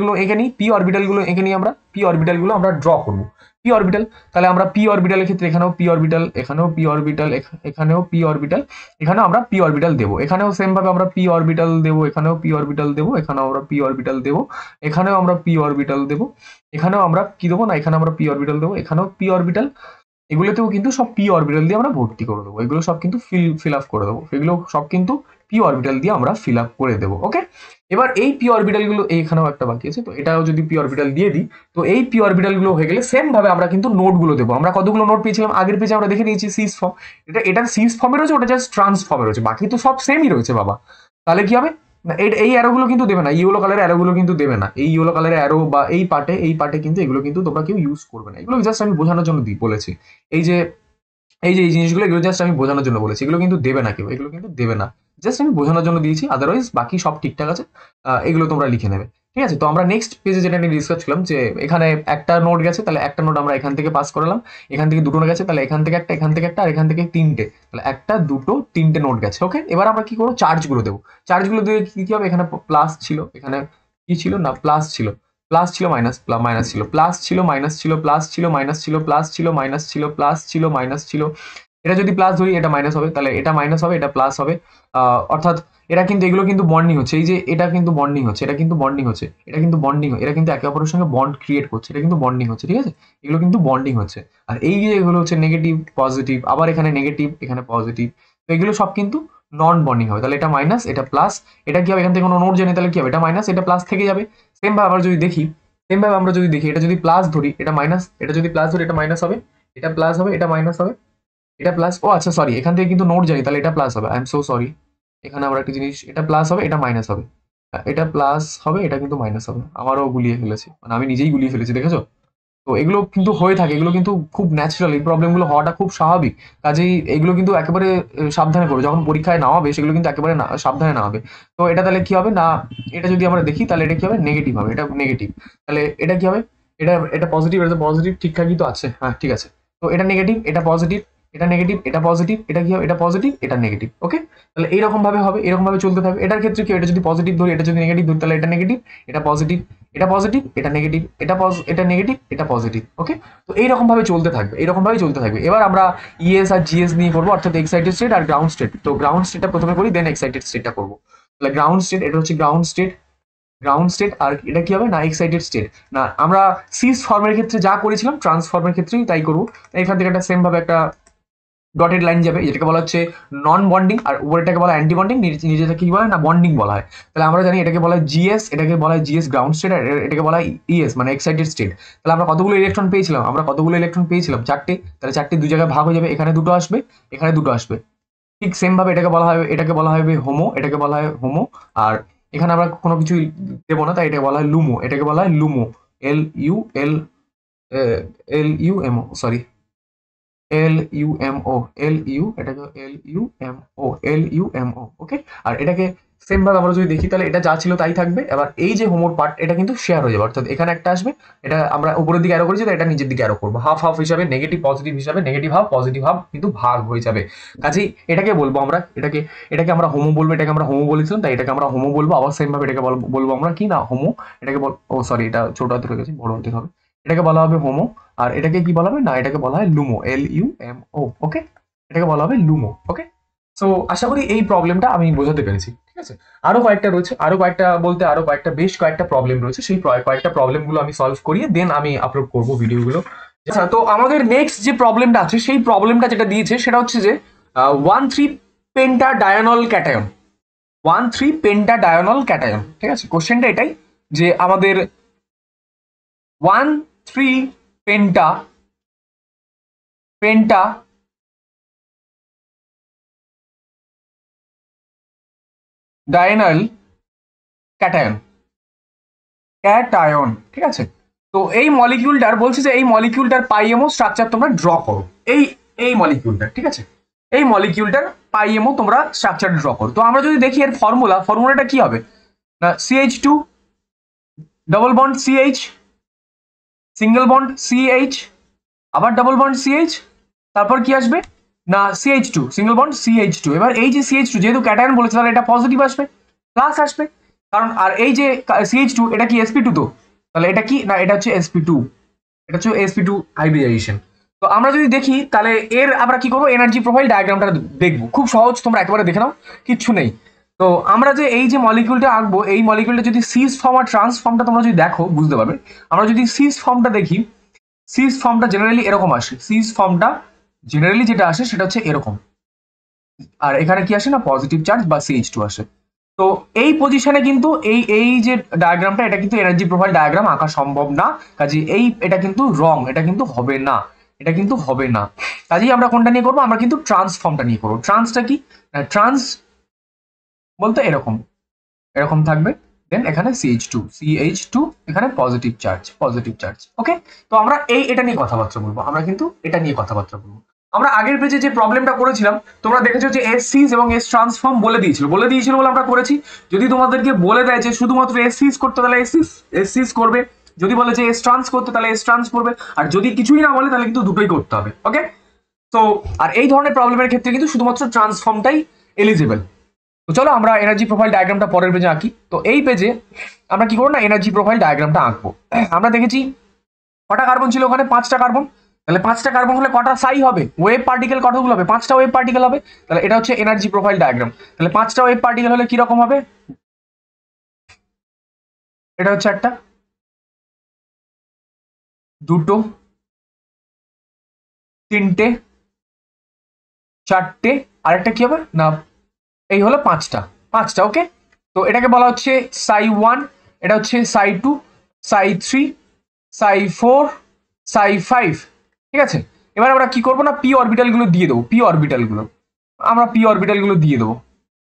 গুলো আমরা ড্র করবো। পি অরবিটাল, তাহলে আমরা পি অরবিটালের ক্ষেত্রে এখানেও পি অরবিটাল, এখানেও পি অরবিটাল, এখানেও পি অরবিটাল, এখানেও আমরা পি অরবিটাল দেবো, এখানেও সেম ভাবে আমরা পি অরবিটাল দেবো, এখানেও পি অরবিটাল দেবো, এখানেও আমরা পি অরবিটাল দেবো, এখানেও আমরা পি অরবিটাল দেবো, এখানেও আমরা কি দেবো না এখানে আমরা পি অরবিটাল দেবো, এখানেও পি অরবিটাল। এগুলোতেও কিন্তু সব পি অরবিটাল দিয়ে আমরা ভর্তি করে দেবো, এগুলো সব কিন্তু ফিল আপ করে দেবো, এগুলো সব কিন্তু পি অরবিটাল দিয়ে আমরা ফিল আপ করে দেবো, ওকে। এবার এই পি অরবিটাল গুলো এইখানেও একটা বাকি আছে, তো এটাও যদি পি অরবিটাল দিয়ে দিই, তো এই পি অরবিটাল গুলো হয়ে গেলে সেম ভাবে আমরা কিন্তু নোট গুলো দেবো। আমরা কতগুলো নোট পেয়েছিলাম আগের পেজে আমরা দেখে নিয়েছি, সিস ফর্ম, এটা সিস ফর্মে রয়েছে, ওটা জাস্ট ট্রান্সফর্মে রয়েছে, বাকি তো সব সেমই রয়েছে বাবা। তাহলে কি হবে না এই অ্যারোগুলো কিন্তু দেবে না, ইয়েলো কালারের অ্যারোগুলো কিন্তু দেবে না, এই ইয়েলো কালারের অ্যারো বা এই পার্টে কিন্তু এগুলো কিন্তু তোমরা কেউ ইউজ করবে না, এগুলো জাস্ট আমি বোঝানোর জন্য বলেছি। এই যে এই জিনিসগুলো, এগুলো জাস্ট আমি বোঝানোর জন্য বলেছি, এগুলো কিন্তু দেবে না কেউ, এগুলো কিন্তু দেবে না, জাস্ট আমি বোঝানোর জন্য দিয়েছি, আদারওয়াইজ বাকি সব ঠিকঠাক আছে। এগুলো তোমরা লিখে নেবে, ঠিক আছে। তো আমরা নেক্সট পেজে যেটা নিয়ে ডিসকাস করলাম যে এখানে একটা নোট গেছে, তাহলে একটা নোট আমরা এখান থেকে পাস করালাম, এখান থেকে দুটো নোট গেছে, তাহলে এখান থেকে একটা, এখান থেকে একটা, আর এখান থেকে তিনটে, তাহলে একটা দুটো তিনটে নোট গেছে, ওকে। এবার আমরা কি করবো, চার্জগুলো দেবো, চার্জগুলো দিয়ে কি হবে, এখানে প্লাস ছিল, এখানে কি ছিল না প্লাস ছিল, প্লাস ছিল মাইনাস মাইনাস ছিল, প্লাস ছিল মাইনাস ছিল, প্লাস ছিল মাইনাস ছিল, প্লাস ছিল মাইনাস ছিল, প্লাস ছিল মাইনাস ছিল। এটা যদি প্লাস ধরি এটা মাইনাস হবে, তাহলে এটা মাইনাস হবে, এটা প্লাস হবে। অর্থাৎ এরা কিন্তু এগুলো কিন্তু বন্ডিং হচ্ছে, এই যে এটা কিন্তু বন্ডিং হচ্ছে, এটা কিন্তু বন্ডিং হচ্ছে, এটা কিন্তু বন্ডিং, এরা কিন্তু একে অপরের সঙ্গে বন্ড ক্রিয়েট করছে, এটা কিন্তু বন্ডিং হচ্ছে, ঠিক আছে। এগুলো কিন্তু বন্ডিং হচ্ছে। আর এই যে এগুলো হচ্ছে নেগেটিভ পজিটিভ, আবার এখানে নেগেটিভ এখানে পজিটিভ, তো এগুলো সব কিন্তু নন বন্ডিং হবে। তাহলে এটা মাইনাস, এটা প্লাস, এটা কি হবে, এখান থেকে কোনো নোট জানি তাহলে কি হবে, এটা মাইনাস, এটা প্লাস থেকে যাবে। সেম ভাবে আমরা যদি দেখি, এটা যদি প্লাস ধরি এটা মাইনাস, এটা যদি প্লাস ধরি এটা মাইনাস হবে, এটা প্লাস হবে, এটা মাইনাস হবে, এটা প্লাস, ও আচ্ছা সরি, এখান থেকে কিন্তু নোট জানি, তাহলে এটা প্লাস হবে, আই এম সো সরি। এখানে আমরা একটা জিনিস, এটা প্লাস হবে, এটা মাইনাস হবে, এটা প্লাস হবে, এটা কিন্তু মাইনাস হবে, আমারও গুলিয়ে ফেলেছি, মানে আমি নিজেই গুলিয়ে ফেলেছি, দেখেছো। তো এগুলো কিন্তু হয়ে থাকে, এগুলো কিন্তু খুব ন্যাচারাল, এই প্রবলেমগুলো হওয়াটা খুব স্বাভাবিক। কাজেই এগুলো কিন্তু একেবারে সাবধানে করবে, যখন পরীক্ষায় নামাবে সেগুলো কিন্তু একেবারে সাবধানে নামাবে। তো এটা তাহলে কি হবে না, এটা যদি আমরা দেখি তাহলে এটা কি হবে, নেগেটিভ হবে, এটা নেগেটিভ। তাহলে এটা কি হবে, এটা পজিটিভ, এটা পজিটিভ, ঠিকঠাকই তো আছে, হ্যাঁ ঠিক আছে। তো এটা নেগেটিভ, এটা পজিটিভ, এটা নেগেটিভ, এটা পজিটিভ, এটা কি হবে, এটা পজিটিভ, এটা নেগেটিভ, ওকে। তাহলে এইরকম ভাবে হবে, এরকম ভাবে চলতে থাকবে। এটার ক্ষেত্রে কি, এটা যদি পজিটিভ ধরি, এটা যদি নেগেটিভ ধরি, তাহলে এটা নেগেটিভ, এটা পজিটিভ, এটা পজিটিভ, এটা নেগেটিভ, এটা নেগেটিভ, এটা পজিটিভ, ওকে। তো এইরকম ভাবে চলতে থাকবে, এইরকম ভাবে চলতে থাকবে। এবার আমরা ইএস আর জিএস নিয়ে করবো, অর্থাৎ এক্সাইটেড স্টেট আর গ্রাউন্ড স্টেট। তো গ্রাউন্ড স্টেটটা প্রথমে করি, দেন এক্সাইটেড স্টেটটা করবো। তাহলে গ্রাউন্ড স্টেট, এটা হচ্ছে গ্রাউন্ড স্টেট, আর এটা কি হবে না এক্সাইটেড স্টেট। না আমরা সিস ফর্মের ক্ষেত্রে যা করেছিলাম ট্রান্সফর্মের ক্ষেত্রেই তাই করবো। এখান থেকে একটা সেম ভাবে একটা ডটেড লাইন যাবে, যেটাকে বলা হচ্ছে নন বন্ডিং, আর উপরেটাকে বলা অ্যান্টি বন্ডিং, নিচেটা কি বলা হয় না বন্ডিং বলা হয়। তাহলে আমরা জানি এটাকে বলা হয় জিএস, এটাকে বলা হয় জিএস গ্রাউন্ড স্টেট, আর এটাকে বলা হয় ইএস মানে এক্সাইটেড স্টেট। তাহলে আমরা কতগুলো ইলেকট্রন পেয়েছিলাম, চারটে। তাহলে চারটে দুই জায়গায় ভাগ হয়ে যাবে, এখানে দুটো আসবে, এখানে দুটো আসবে। ঠিক সেম ভাবে এটাকে বলা হবে হোমো, এটাকে বলা হয় হোমো। আর এখানে আমরা কোনো কিছুই দেবো না, তাই এটাকে বলা হয় লুমো, এটাকে বলা হয় লুমো, LUMO, সরি, LUMO, LU, এটাকে LUMO, LUMO, ওকে। আর এটাকে সেম ভাবে আমরা যদি দেখি তাহলে এটা যা ছিল তাই থাকবে। এবার এই যে হোমোর পার্ট এটা কিন্তু শেয়ার হয়ে যাবে, অর্থাৎ এখানে একটা আসবে, এটা আমরা উপরের দিকে অ্যারো করেছি, তো এটা নিচের দিকে অ্যারো করবো, হাফ হাফ হিসাবে, নেগেটিভ পজিটিভ হিসাবে, নেগেটিভ হাফ পজিটিভ হাফ কিন্তু ভাগ হয়ে যাবে। কাজেই এটাকে বলবো আমরা, এটাকে আমরা হোমো বলবো, এটাকে আমরা হোমো বলেছিলাম তাই এটাকে আমরা হোমো বলবো। আবার সেম ভাবে এটাকে বলবো আমরা কি না হোমো, এটাকে ও সরি এটা ছোট হাতে হয়ে গেছে, বড় হাতে হবে, এটাকে বলা হবে হোমো। আর এটাকে কি বলা হবে না, এটাকে বলা হয় লুমো, LUMO, ওকে, এটাকে বলা হবে লুমো, ওকে। সো আশা করি এই প্রবলেমটা আমি বোঝাতে পেরেছি, ঠিক আছে। আরো কয়েকটা রয়েছে, আরো কয়েকটা বলতে আরো কয়েকটা বেশ কয়েকটা প্রবলেম রয়েছে, সেই কয়েকটা প্রবলেম গুলো আমি সলভ করিয়ে দেন আমি আপলোড করবো ভিডিওগুলো। আচ্ছা, তো আমাদের নেক্সট যে প্রবলেমটা আছে সেই প্রবলেমটা যেটা দিয়েছে সেটা হচ্ছে যে 1,3 পেন্টাডায়ানল ক্যাটায়ন, 1,3 পেন্টাডায়ানল ক্যাটায়ন, ঠিক আছে। কোশ্চেনটা এটাই যে আমাদের 1,3 পেন্টা ডায়ানাল ক্যাটায়ন, ঠিক আছে। তো এই মলিকিউলটার বলছে যে এই মলিকিউলটার পাইএমও স্ট্রাকচার তোমরা ড্র করো, এই মলিকিউলটার, ঠিক আছে, এই মলিকিউলটার পাইএমও তোমরা স্ট্রাকচার ড্র করো। তো আমরা যদি দেখি এর ফর্মুলাটা কি হবে না, CH2 double bond CH, single bond CH, আবার ডবল বন্ড CH, তারপর কি আসবে না CH2 সিঙ্গেল বন্ড CH2। এবার এই যে CH2 যেহেতু ক্যাটায়ন বলেছে তাহলে এটা পজিটিভ আসবে, প্লাস আসবে, কারণ আর এই যে CH2 এটা কি sp2, তো তাহলে এটা কি না, এটা হচ্ছে sp2, এটা হচ্ছে sp2 হাইব্রিডাইজেশন। তো আমরা যদি দেখি তাহলে এর আমরা কি করবো, এনার্জি প্রোফাইল ডায়াগ্রামটা দেখবো, খুব সহজ, তোমরা একেবারে দেখে নাও, কিচ্ছু নেই। তো আমরা যে এই যে মলিকিউলটা আঁকবো, এই মলিকিউলটা যদি সিস ফর্ম আর ট্রান্সফর্মটা তোমরা যদি দেখো বুঝতে পারবে। আমরা যদি সিস ফর্মটা দেখি, সিস ফর্মটা জেনারেলি এরকম আসে, সিস ফর্মটা জেনারেলি যেটা আসে সেটা হচ্ছে এরকম, আর এখানে কি আসে না পজিটিভ চার্জ বা CH2 আসে। তো এই পজিশনে কিন্তু এই যে ডায়াগ্রামটা এটা কিন্তু এনার্জি প্রোফাইল ডায়াগ্রাম আঁকা সম্ভব না, কাজে এটা কিন্তু রং, এটা কিন্তু হবে না, এটা কিন্তু হবে না। কাজেই আমরা কোনটা নিয়ে করবো, আমরা কিন্তু ট্রান্সফর্মটা নিয়ে করবো। ট্রান্সটা কি, ট্রান্স বলতে এরকম এরকম থাকবে, দেন এখানে CH2 এখানে পজিটিভ চার্জ, ওকে। তো আমরা এটা নিয়ে কথাবার্তা বলবো, আমরা কিন্তু এটা নিয়ে কথাবার্তা বলবো। আমরা আগের পেজে যে প্রবলেমটা করেছিলাম তোমরা দেখেছো যে S সিজ এবং S ট্রান্সফর্ম বলে দিয়েছিল বলে আমরা করেছি। যদি তোমাদেরকে বলে দেয় যে শুধুমাত্র S সিজ করতে তাহলে S সিজ করবে, যদি বলে যে S ট্রান্স করতে তাহলে S ট্রান্স করবে, আর যদি কিছুই না বলে তাহলে কিন্তু দুটোই করতে হবে, ওকে। তো আর এই ধরনের প্রবলেমের ক্ষেত্রে কিন্তু শুধুমাত্র ট্রান্সফর্মটাই এলিজিবল। তো চলো আমরা এনার্জি প্রোফাইল ডায়াগ্রামটা পরের পেজে আঁকি। তো এই পেজে আমরা কি করবো না এনার্জি প্রোফাইল ডায়াগ্রামটা আঁকবো। আমরা দেখেছি কটা কার্বন ছিল ওখানে, 5টা কার্বন, তাহলে 5টা কার্বন হলে কটা সাই হবে, ওয়েভ পার্টিকেল কতগুলো হবে, 5টা ওয়েভ পার্টিকেল হবে। তাহলে এটা হচ্ছে এনার্জি প্রোফাইল ডায়াগ্রাম। তাহলে 5টা ওয়েভ পার্টিকেল হলে কি রকম হবে, এটা হচ্ছে একটা, দুটো, তিনটে, চারটে, আরেকটা কি হবে না, এই হলো 5টা, ওকে। তো এটাকে বলা হচ্ছে সাই 1, এটা হচ্ছে সাই 2, সাই 3, সাই 4, সাই 5, ঠিক আছে। এবার আমরা কি করবো না পি অরবিটাল গুলো দিয়ে দেবো, আমরা পি অরবিটাল গুলো দিয়ে দেবো,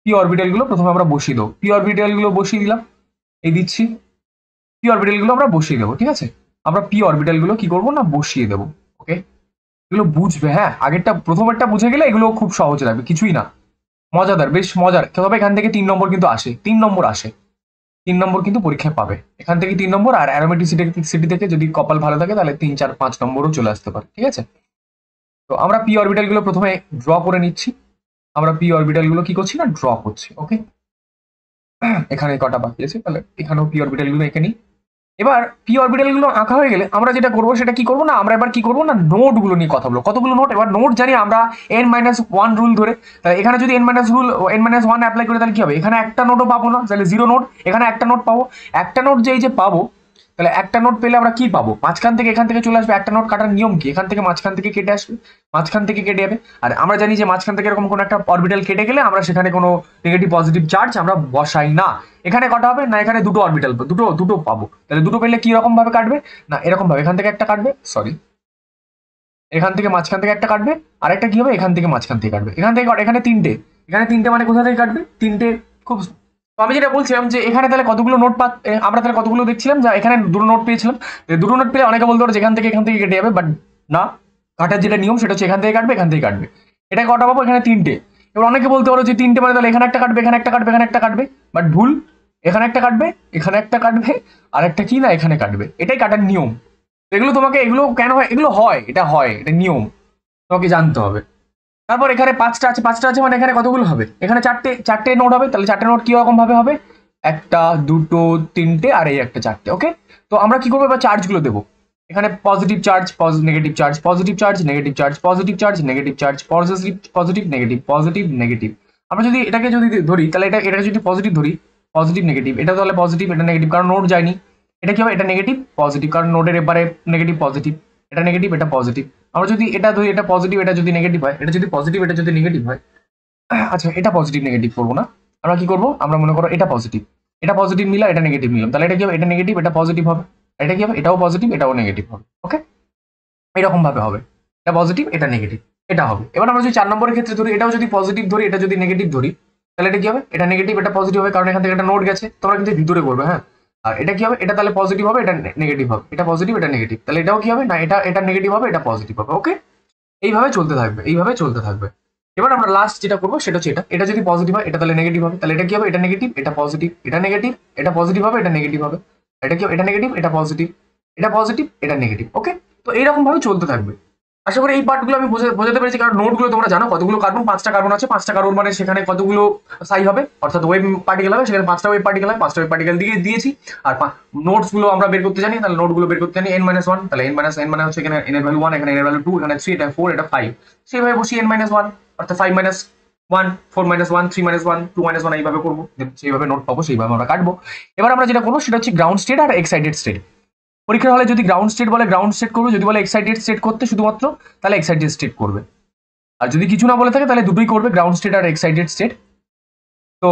পি অরবিটাল গুলো প্রথমে আমরা বসিয়ে দেবো, পি অরবিটাল গুলো বসিয়ে দিলাম, এই দিচ্ছি, পি অরবিটাল গুলো আমরা বসিয়ে দেবো, ঠিক আছে। আমরা পি অরবিটাল গুলো কি করবো না বসিয়ে দেবো, ওকে। এগুলো বুঝবে, হ্যাঁ, প্রথমেরটা বুঝে গেলে এগুলো খুব সহজ লাগবে, কিছুই না, মজাদার, বেশ মজার। তবে এখান থেকে 3 নম্বর কিন্তু আসে, 3 নম্বর কিন্তু পরীক্ষায় পাবে, এখান থেকে 3 নম্বর। আর অ্যারোমেটিসিটি থেকে যদি কপাল ভালো থাকে তাহলে 3, 4, 5 নম্বরও চলে আসতে পারে, ঠিক আছে। তো আমরা পি অরবিটাল গুলো প্রথমে ড্র করে নিচ্ছি, আমরা পি অরবিটাল গুলো কি করছি না ড্র করছি, ওকে। এখানে কটা বাকি আছে, তাহলে এখানেও পি অরবিটাল গুলো এঁকে নিই। এবার পি অরবিটাল গুলো আঁকা হয়ে গেলে আমরা যেটা করবো সেটা কি করবো না, আমরা এবার কি করবো না নোট গুলো নিয়ে কথা বলবো। কতগুলো নোট, এবার নোট জানি আমরা n-1 রুল ধরে, তাহলে এখানে যদি n-1 অ্যাপ্লাই করে তাহলে কি হবে, এখানে একটা নোটও পাবো না, তাহলে 0 নোট, এখানে একটা নোট পাবো, একটা নোট যে পাবো, তাহলে একটা নোট পেলে আমরা কি পাবো, মাঝখান থেকে এখান থেকে চলে আসবে। একটা নোট কাটার নিয়ম কি, এখান থেকে মাঝখান থেকে কেটে আসবে, মাঝখান থেকে কেটে যাবে। আর আমরা জানি যে মাঝখান থেকে এরকম কোনো একটা অরবিটাল কেটে গেলে আমরা সেখানে কোনো নেগেটিভ পজিটিভ চার্জ আমরা বসাই না। এখানে কটা হবে না, এখানে দুটো অরবিটাল, দুটো পাবো, তাহলে দুটো পেলে কি রকম ভাবে কাটবে না এরকম ভাবে, এখান থেকে একটা কাটবে, সরি, এখান থেকে মাঝখান থেকে একটা কাটবে, আরেকটা কি হবে এখান থেকে মাঝখান থেকে কাটবে, এখানে তিনটে মানে কোথা থেকে কাটবে, তিনটে, খুব। তো আমি যেটা বলছিলাম যে এখানে তাহলে কতগুলো নোট আমরা তাহলে কতগুলো দেখছিলাম, যা এখানে দুটো নোট পেয়েছিলাম। দুটো নোট পেলে অনেকে বলতে পারো যেখান থেকে এখান থেকে কেটে যাবে, বাট না, কাটার যেটা নিয়ম সেটা হচ্ছে এখান থেকে কাটবে, এখান থেকে কাটবে। এটা কটা পাবো? এখানে 3টে। এবার অনেকে বলতে পারো যে 3টে মানে তাহলে এখানে একটা কাটবে, এখানে একটা কাটবে, এখানে একটা কাটবে, বাট ভুল। এখানে একটা কাটবে, এখানে একটা কাটবে, আর একটা কি না এখানে কাটবে। এটাই কাটার নিয়ম। এগুলো তোমাকে, এগুলো কেন হয়? এগুলো হয়, এটা হয়, এটা নিয়ম, তোমাকে জানতে হবে। তারপর এখানে 5টা আছে, 5টা আছে মানে এখানে কতগুলো হবে? এখানে 4টে নোট হবে। তাহলে 4টে নোট কি রকম ভাবে হবে? 1টা 2টো 3টে আর এই একটা 4টে। ওকে, তো আমরা কি করবো? এবার চার্জগুলো দেবো। এখানে positive charge, negative charge, positive charge, negative charge, positive charge, negative charge, positive positive negative, positive negative. আমরা যদি এটাকে যদি ধরি তাহলে এটা যদি পজিটিভ ধরি, পজিটিভ নেগেটিভ, এটা তাহলে পজিটিভ, এটা নেগেটিভ, কারণ নোট যায়নি। এটা কি হবে? এটা নেগেটিভ পজিটিভ, কারণ নোটের এবারে নেগেটিভ পজিটিভ। এটা নেগেটিভ, এটা পজিটিভ। আমরা যদি এটা ধরি, এটা পজিটিভ, এটা যদি নেগেটিভ হয়, এটা যদি পজিটিভ, এটা যদি নেগেটিভ হয়, আচ্ছা এটা পজিটিভ নেগেটিভ করবো না, আমরা কি করবো? আমরা মনে করো এটা পজিটিভ, এটা পজিটিভ মিলা, এটা নেগেটিভ মিলাম, তাহলে এটা কি হবে? এটা নেগেটিভ, এটা পজিটিভ হবে। এটা কি হবে? এটাও পজিটিভ, এটাও নেগেটিভ হবে। ওকে, এরকম ভাবে হবে, এটা পজিটিভ, এটা নেগেটিভ, এটা হবে। এবার আমরা যদি 4 নম্বরের ক্ষেত্রে ধরি, এটাও যদি পজিটিভ ধরি, এটা যদি নেগেটিভ ধরি, তাহলে এটা কি হবে? এটা নেগেটিভ, এটা পজিটিভ হবে, কারণ এখান থেকে একটা নোট গেছে, তোমরা কিন্তু ভিতরে করবে। হ্যাঁ, আর এটা কি হবে? এটা তাহলে পজিটিভ হবে, এটা নেগেটিভ হবে, এটা পজিটিভ, এটা নেগেটিভ, তাহলে এটাও কি হবে? না, এটা নেগেটিভ হবে, এটা পজিটিভ হবে। ওকে, এইভাবে চলতে থাকবে, এইভাবে চলতে থাকবে। এবার আমরা লাস্ট যেটা করবো সেটা হচ্ছে এটা যদি পজিটিভ হয়, এটা তাহলে নেগেটিভ হবে, তাহলে এটা কি হবে? এটা নেগেটিভ, এটা পজিটিভ, এটা নেগেটিভ, এটা পজিটিভ হবে, এটা নেগেটিভ হবে। এটা কি হবে? এটা নেগেটিভ, এটা পজিটিভ, এটা পজিটিভ, এটা নেগেটিভ। ওকে, তো এইরকম ভাবে চলতে থাকবে। আশা করি এই পার্টগুলো আমি বোঝাতে পেরেছি, কারণ নোটগুলো তোমরা জানো কতগুলো কার্বন, 5টা কার্বন আছে। 5টা কার্বন মানে সেখানে কতগুলো সাই হবে, অর্থাৎ ওয়েব পার্টিকেল হবে, সেখানে 5টা ওয়েব পার্টিকেল হয়, 5টা ওয়েব পার্টিকেল দিয়েছি। আর নোটস গুলো আমরা বের করতে জানি, তাহলে নোটগুলো বের করতে জানি n-1, তাহলে n মানে হচ্ছে এখানে n এর ভ্যালু 1, এখানে n এর ভ্যালু 2, এখানে 3, এটা 4, এটা 5, সেইভাবে বসি n-1, অর্থাৎ 5-1, 4-1, 3-1, 2-1, এইভাবে করবো, সেইভাবে নোট পাবো, সেইভাবে আমরা কাটবো। এবার আমরা যেটা করবো সেটা হচ্ছে গ্রাউন্ড স্টেট আর এক্সাইটেড স্টেট। পরীক্ষার হলে যদি গ্রাউন্ড স্টেট বলে গ্রাউন্ড স্টেট করবে, যদি বলে এক্সাইটেড স্টেট করতে শুধুমাত্র, তাহলে এক্সাইটেড স্টেট করবে। আর যদি কিছু না বলে থাকে তাহলে দুটোই করবে, গ্রাউন্ড স্টেট আর এক্সাইটেড স্টেট। তো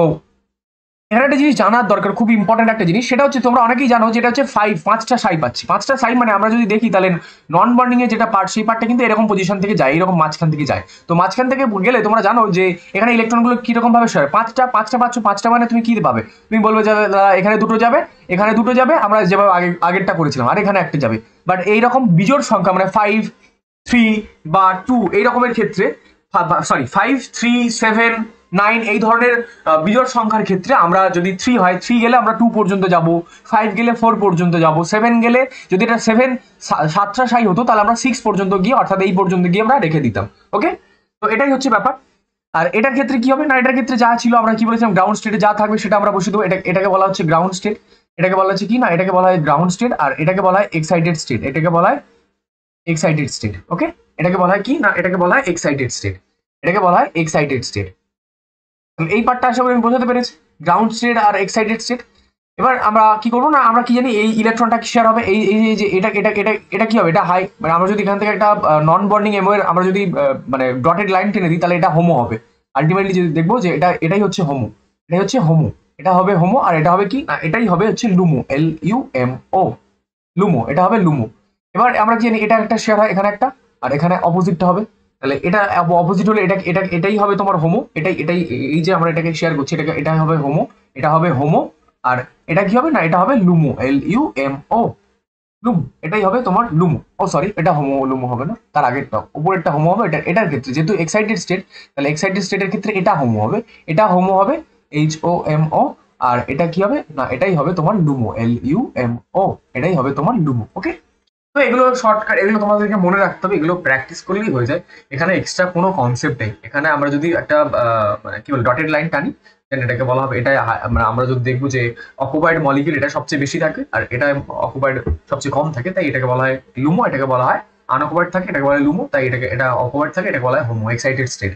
এখানে একটা জিনিস জানার দরকার, খুব ইম্পর্টেন্ট একটা জিনিস, সেটা হচ্ছে তোমরা অনেকেই জানো যেটা হচ্ছে 5টা সাই পাচ্ছি। 5টা সাই মানে আমরা যদি দেখি তাহলে নন বন্ডিং এর যেটা পার্ট, সেই পার্টটা কিন্তু এরকম পজিশন থেকে যায়, এরকম মাঝখান থেকে যায়। তো মাঝখান থেকে গেলে তোমরা জানো যে এখানে ইলেকট্রনগুলো কিরকম ভাবে সরে, 5টা পাচ্ছ, 5টা মানে তুমি কি পাবে? তুমি বলবে যে এখানে দুটো যাবে, এখানে দুটো যাবে, আমরা যেভাবে আগেরটা করেছিলাম, আর এখানে একটা যাবে। বাট এইরকম বিজোড় সংখ্যা মানে 5, 3 বা 2 এই রকমের ক্ষেত্রে, সরি 5, 3, 7, 9 এই ধরনের বিজোড় সংখ্যার ক্ষেত্রে আমরা যদি 3 হয়, 3 গেলে আমরা 2 পর্যন্ত যাব, 5 গেলে 4 পর্যন্ত যাব, 7 গেলে, যদি এটা 7টা সাই হতো তাহলে আমরা 6 পর্যন্ত গিয়ে, অর্থাৎ এই পর্যন্ত গিয়ে আমরা রেখে দিতাম। ওকে, তো এটাই হচ্ছে ব্যাপার। আর এটার ক্ষেত্রে কি হবে? না, এটার ক্ষেত্রে যা ছিল আমরা কি বলেছিলাম, গ্রাউন্ড স্টেটে যা থাকবে সেটা আমরা বসে দেবো। এটাকে বলা হচ্ছে গ্রাউন্ড স্টেট, এটাকে বলা হচ্ছে কি না, এটাকে বলা হয় গ্রাউন্ড স্টেট, আর এটাকে বলা হয় এক্সাইটেড স্টেট, এটাকে বলা হয় এক্সাইটেড স্টেট। ওকে, এটাকে বলা হয় কি না, এটাকে বলা হয় এক্সাইটেড স্টেট, এটাকে বলা হয় এক্সাইটেড স্টেট। এই পার্টটা আশা করি আমি বোঝাতে পেরেছি, গ্রাউন্ড স্টেট আর এক্সাইটেড স্টেট। এবার আমরা কি করবো না, আমরা কি জানি এই ইলেকট্রনটা কি শেয়ার হবে, এই যে এটা কি হবে? এটা হাই, মানে আমরা যদি এখান থেকে একটা নন বন্ডিং এমও এর আমরা যদি মানে ডটেড লাইন টেনে দিই, তাহলে এটা হোমো হবে। আলটিমেটলি যদি দেখবো যে এটাই হচ্ছে হোমো, এটাই হচ্ছে হোমো, এটা হবে হোমো। আর এটা হবে কি না, এটাই হবে হচ্ছে লুমো, LUMO, লুমো, এটা হবে লুমো। এবার আমরা কি জানি এটা একটা শেয়ার হয়, এখানে একটা, আর এখানে অপোজিটটা হবে, তাহলে এটা অপোজিট হলে এটাই হবে তোমার হোমো, এটাই এই যে আমরা এটাকে শেয়ার করছি, এটা হবে হোমো, এটা হবে হোমো। আর এটা কি হবে না, এটা হবে লুমো, LUMO, লুমো, এটাই হবে তোমার লুমো। ও সরি, এটা হোমো লুমো হবে না, তার আগেরটা উপরেরটা হোমো হবে। এটার ক্ষেত্রে যেহেতু এক্সাইটেড স্টেট, তাহলে এক্সাইটেড স্টেটের ক্ষেত্রে এটা হোমো হবে, এটা হোমো হবে, HOMO। আর এটা কি হবে না, এটাই হবে তোমার লুমো, LUMO, এটাই হবে তোমার লুমো। ওকে, তো এগুলো শর্টকাট, এগুলো তোমাদেরকে মনে রাখতে হবে, এগুলো প্র্যাকটিস করলেই হয়ে যায়। এখানে এক্সট্রা কোনো কনসেপ্ট নেই। এখানে আমরা যদি একটা মানে কি বল ডটেড লাইন টানি, দেন এটাকে বলা হবে, এটা মানে আমরা যদি দেখবো যে অকুপাইড মলিকিউল এটা সবচেয়ে বেশি থাকে, আর এটা অকুপাইড সবচেয়ে কম থাকে, তাই এটাকে বলা হয় লুমো, এটাকে বলা হয় আনঅকুপাইড থাকে, এটাকে বলা হয় লুমো, তাই এটা অকুপাইড থাকে, এটাকে বলা হয় Homo, excited state.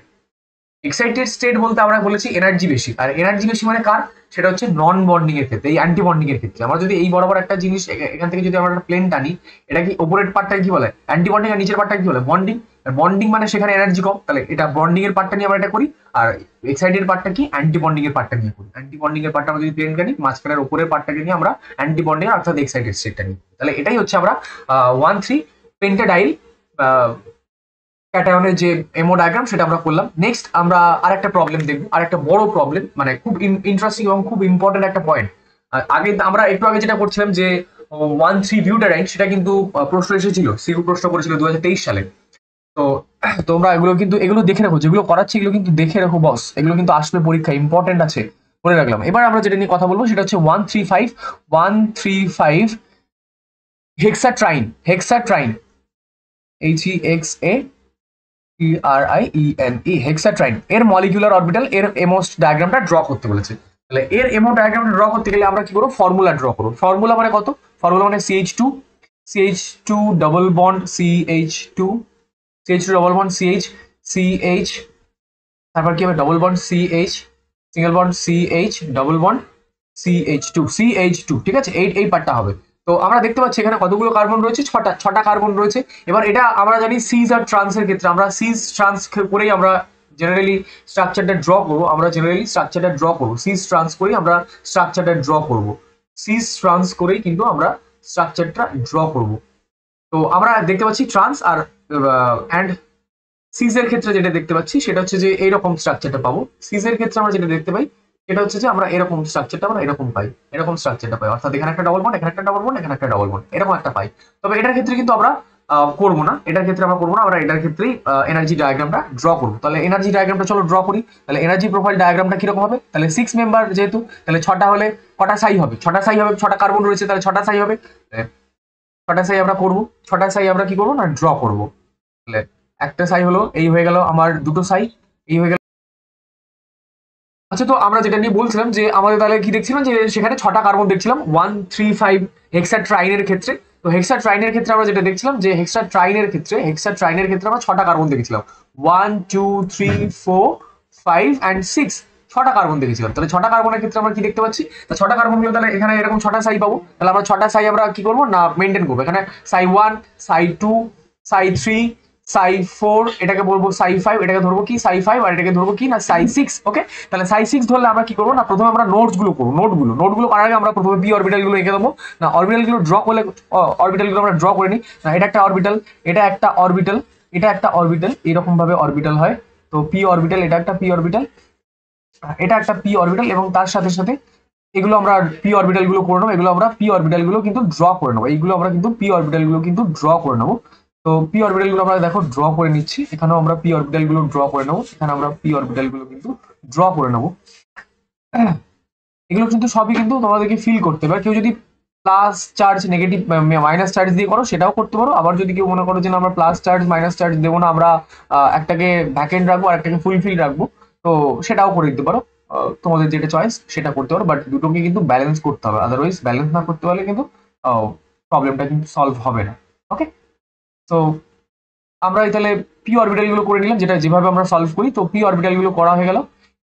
Excited state বলতে আমরা বলেছি এনার্জি বেশি, আর এনার্জি বেশি মানে কার? সেটা হচ্ছে নন বন্ডিং এর ক্ষেত্রে, এই অ্যান্টি বন্ডিং এর ক্ষেত্রে। আমরা যদি এই বরাবর একটা জিনিস এখান থেকে যদি আমরা একটা প্লেন টানি, এটা কি উপরের পার্টটা কি বলে? অ্যান্টি বন্ডিং, আর নিচের পার্টটা কি বলে? বন্ডিং। বন্ডিং মানে সেখানে এনার্জি কম, তাহলে এটা বন্ডিং এর পার্টটা নিয়ে আমরা এটা করি। আর এক্সাইটেড পার্টটা কি? অ্যান্টি বন্ডিং এর পার্টটা নিয়ে করি। অ্যান্টি বন্ডিং এর পার্টটা আমরা যদি প্লেন টানি, মাঝখানের উপরের পার্টটাকে নিয়ে আমরা অ্যান্টি বন্ডিং অর্থাৎ এক্সাইটেড স্টেটটা নিই। তাহলে এটাই হচ্ছে আমরা 1,3 পেন্টাডাইল ক্যাটায়নের যে এমও ডায়াগ্রাম সেটা আমরা করলাম। নেক্সট আমরা আরেকটা প্রবলেম দেখবো, আরেকটা বড় প্রবলেম, মানে খুব ইন্টারেস্টিং এবং খুব ইম্পর্টেন্ট একটা পয়েন্ট। আগে আমরা একটু আগে যেটা করছিলাম যে 1,3 বিউটারাইন, সেটা কিন্তু প্রশ্ন এসেছিল, সিইউ প্রশ্ন করেছিল 2023 সালে। তো তোমরা এগুলো কিন্তু এগুলো দেখে রাখো, যেগুলো করাচ্ছি এগুলো কিন্তু দেখে রাখো বস, এগুলো কিন্তু আসবে পরীক্ষা, ইম্পর্টেন্ট আছে, বলে রাখলাম। এবার আমরা যেটা নিয়ে কথা বলবো সেটা হচ্ছে 135 হেক্সাট্রাইন। হেক্সাট্রাইন HEXATRIENE হেক্সাট্রাইন এর মলিকিউলার অরবিটাল এর এমোস ডায়াগ্রামটা ড্র করতে বলেছে। তাহলে এর এমো ডায়াগ্রামটা ড্র করতে গেলে আমরা কি করবো, ফর্মুলা ড্র করবো। ফর্মুলা মানে কত, ফর্মুলা মানে CH2 double bond CH2 double bond CH তারপর কি হবে, double bond CH, single bond CH, double bond CH2, ঠিক আছে, এই পার্টটা হবে। তো আমরা দেখতে পাচ্ছি এখানে কতগুলো কার্বন রয়েছে, ছটা কার্বন রয়েছে। এবার এটা আমরা জানি সিজ আর ট্রান্সের ক্ষেত্রে আমরা সিজ ট্রান্স করেই আমরা জেনারেলি স্ট্রাকচারটা ড্র করবো। সিজ ট্রান্স করেই আমরা স্ট্রাকচারটা ড্র করবো। তো আমরা দেখতে পাচ্ছি ট্রান্স আর অ্যান্ড সিজের ক্ষেত্রে যেটা দেখতে পাচ্ছি সেটা হচ্ছে যে এইরকম স্ট্রাকচারটা পাবো। সিজের ক্ষেত্রে আমরা যেটা দেখতে পাই সেটা হচ্ছে যে আমরা এরকম স্ট্রাকচারটা আমরা এরকম পাই, অর্থাৎ এখানে একটা ডবল বন্ড, এখানে একটা ডবল বন্ড, এখানে একটা ডবল বন্ড, এরকম একটা পাই। তবে এটার ক্ষেত্রে কিন্তু আমরা করবো না, আমরা এটার ক্ষেত্রেই এনার্জি ডায়াগ্রামটা ড্র করবো। তাহলে এনার্জি ডায়াগ্রামটা চলো ড্র করি। তাহলে এনার্জি প্রোফাইল ডায়াগ্রামটা কিরকম হবে, তাহলে 6 মেম্বার যেহেতু, তাহলে 6টা হলে কটা সাই হবে, 6টা সাই হবে, 6টা কার্বন রয়েছে, তাহলে 6টা সাই হবে। 6টা সাই আমরা করবো, 6টা সাই আমরা কি করবো না ড্র করবো। তাহলে একটা সাই হলো, এই হয়ে গেল আমার দুটো সাই, এই হয়ে গেল। আচ্ছা, তো আমরা যেটা নিয়ে বলছিলাম যে আমাদের তাহলে কি দেখছিলাম যে সেখানে 6টা কার্বন দেখছিলাম 135 হেক্সাট্রাইনের ক্ষেত্রে। তো হেক্সাট্রাইনের ক্ষেত্রে আমরা যেটা দেখছিলাম যে হেক্সাট্রাইনের ক্ষেত্রে আমরা 6টা কার্বন দেখেছিলাম, 1 2 3 4 5 and 6, 6টা কার্বন দেখেছিলাম। তাহলে 6টা কার্বনের ক্ষেত্রে আমরা কি দেখতে পাচ্ছি, তা 6টা কার্বন গুলো তাহলে এখানে এরকম 6টা সাই পাবো। তাহলে আমরা 6টা সাই আমরা কি করবো না মেনটেন করবো। এখানে সাই 1, সাই 2, সাই 3, সাই 4, এটাকে বলবো সাই 5, এটাকে ধরবো কি সাই 5, আর এটাকে ধরবো কি না সাই 6। ওকে, তাহলে সাই 6 ধরলে আমরা কি করবো না, প্রথমে আমরা নোটস গুলো করবো। নোটগুলো করার আগে আমরা প্রথমে পি অরবিটাল গুলো এঁকে দেবো। না অরবিটাল গুলো ড্র করলে, অরবিটাল গুলো আমরা ড্র করে নিই। না এটা একটা অরবিটাল, এটা একটা অরবিটাল, এরকম ভাবে অরবিটাল হয়। তো পি অরবিটাল, এটা একটা পি অরবিটাল, এটা একটা পি অরবিটাল, এবং তার সাথে সাথে এগুলো আমরা পি অরবিটাল গুলো করে নেবো। এগুলো আমরা পি অরবিটাল গুলো কিন্তু ড্র করে নেবো। এইগুলো আমরা কিন্তু পি অরবিটাল গুলো কিন্তু ড্র করে নেবো। তো পি অরবিটাল গুলো আমরা দেখো ড্র করে নিচ্ছি। এখানেও আমরা পি অরবিটাল গুলো ড্র করে নেবো, এখানে আমরা পি অরবিটাল গুলো কিন্তু ড্র করে নেবো। এগুলো কিন্তু সবই কিন্তু তোমাদেরকে ফিল করতে পারে। কেউ যদি plus charge, negative, minus charge দিয়ে করো সেটাও করতে পারো। আবার যদি কেউ মনে করো যে আমরা প্লাস চার্জ মাইনাস চার্জ দেবো না, আমরা একটাকে ভ্যাকেন্ট রাখবো আর একটাকে ফুলফিল রাখবো, তো সেটাও করে দিতে পারো। তোমাদের যেটা চয়েস সেটা করতে পারো, বাট দুটোকে কিন্তু ব্যালেন্স করতে হবে, আদারওয়াইজ ব্যালেন্স না করতে পারলে কিন্তু প্রবলেমটা কিন্তু সলভ হবে না। ওকে, তো আমরা তাহলে পি অরবিটাল গুলো করে নিলাম, যেটা যেভাবে আমরা সলভ করি। তো পি অরবিটাল গুলো করা হয়ে গেল।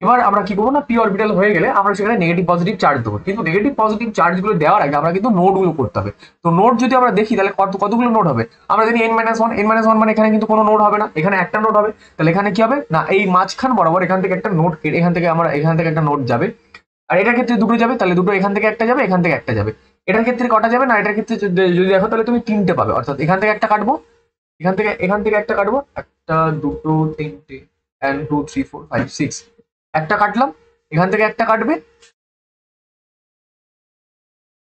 এবার আমরা কি করবো না, পি অরবিটাল হয়ে গেলে আমরা সেখানে নেগেটিভ পজিটিভ চার্জ দেবো। কিন্তু নেগেটিভ পজিটিভ চার্জ গুলো দেওয়ার আগে আমরা কিন্তু নোট গুলো করতে হবে। তো নোট যদি আমরা দেখি তাহলে কতগুলো নোট হবে, আমরা জানি n-1 মানে এখানে কিন্তু কোনো নোট হবে না, এখানে একটা নোট হবে। তাহলে এখানে কি হবে না, এই মাঝখান বরাবর এখান থেকে একটা নোট, এখান থেকে একটা নোট যাবে। আর এটার ক্ষেত্রে দুটো যাবে, তাহলে দুটো এখান থেকে একটা যাবে, এখান থেকে একটা যাবে। এটার ক্ষেত্রে কটা যাবে না, এটার ক্ষেত্রে যদি দেখো তাহলে তুমি 3টে পাবে, অর্থাৎ এখান থেকে একটা কাটবো, এখান থেকে একটা কাটবো, একটা দুটো তিনটে 1 2 3 4 5 6, একটা কাটলাম। এখান থেকে একটা কাটবে,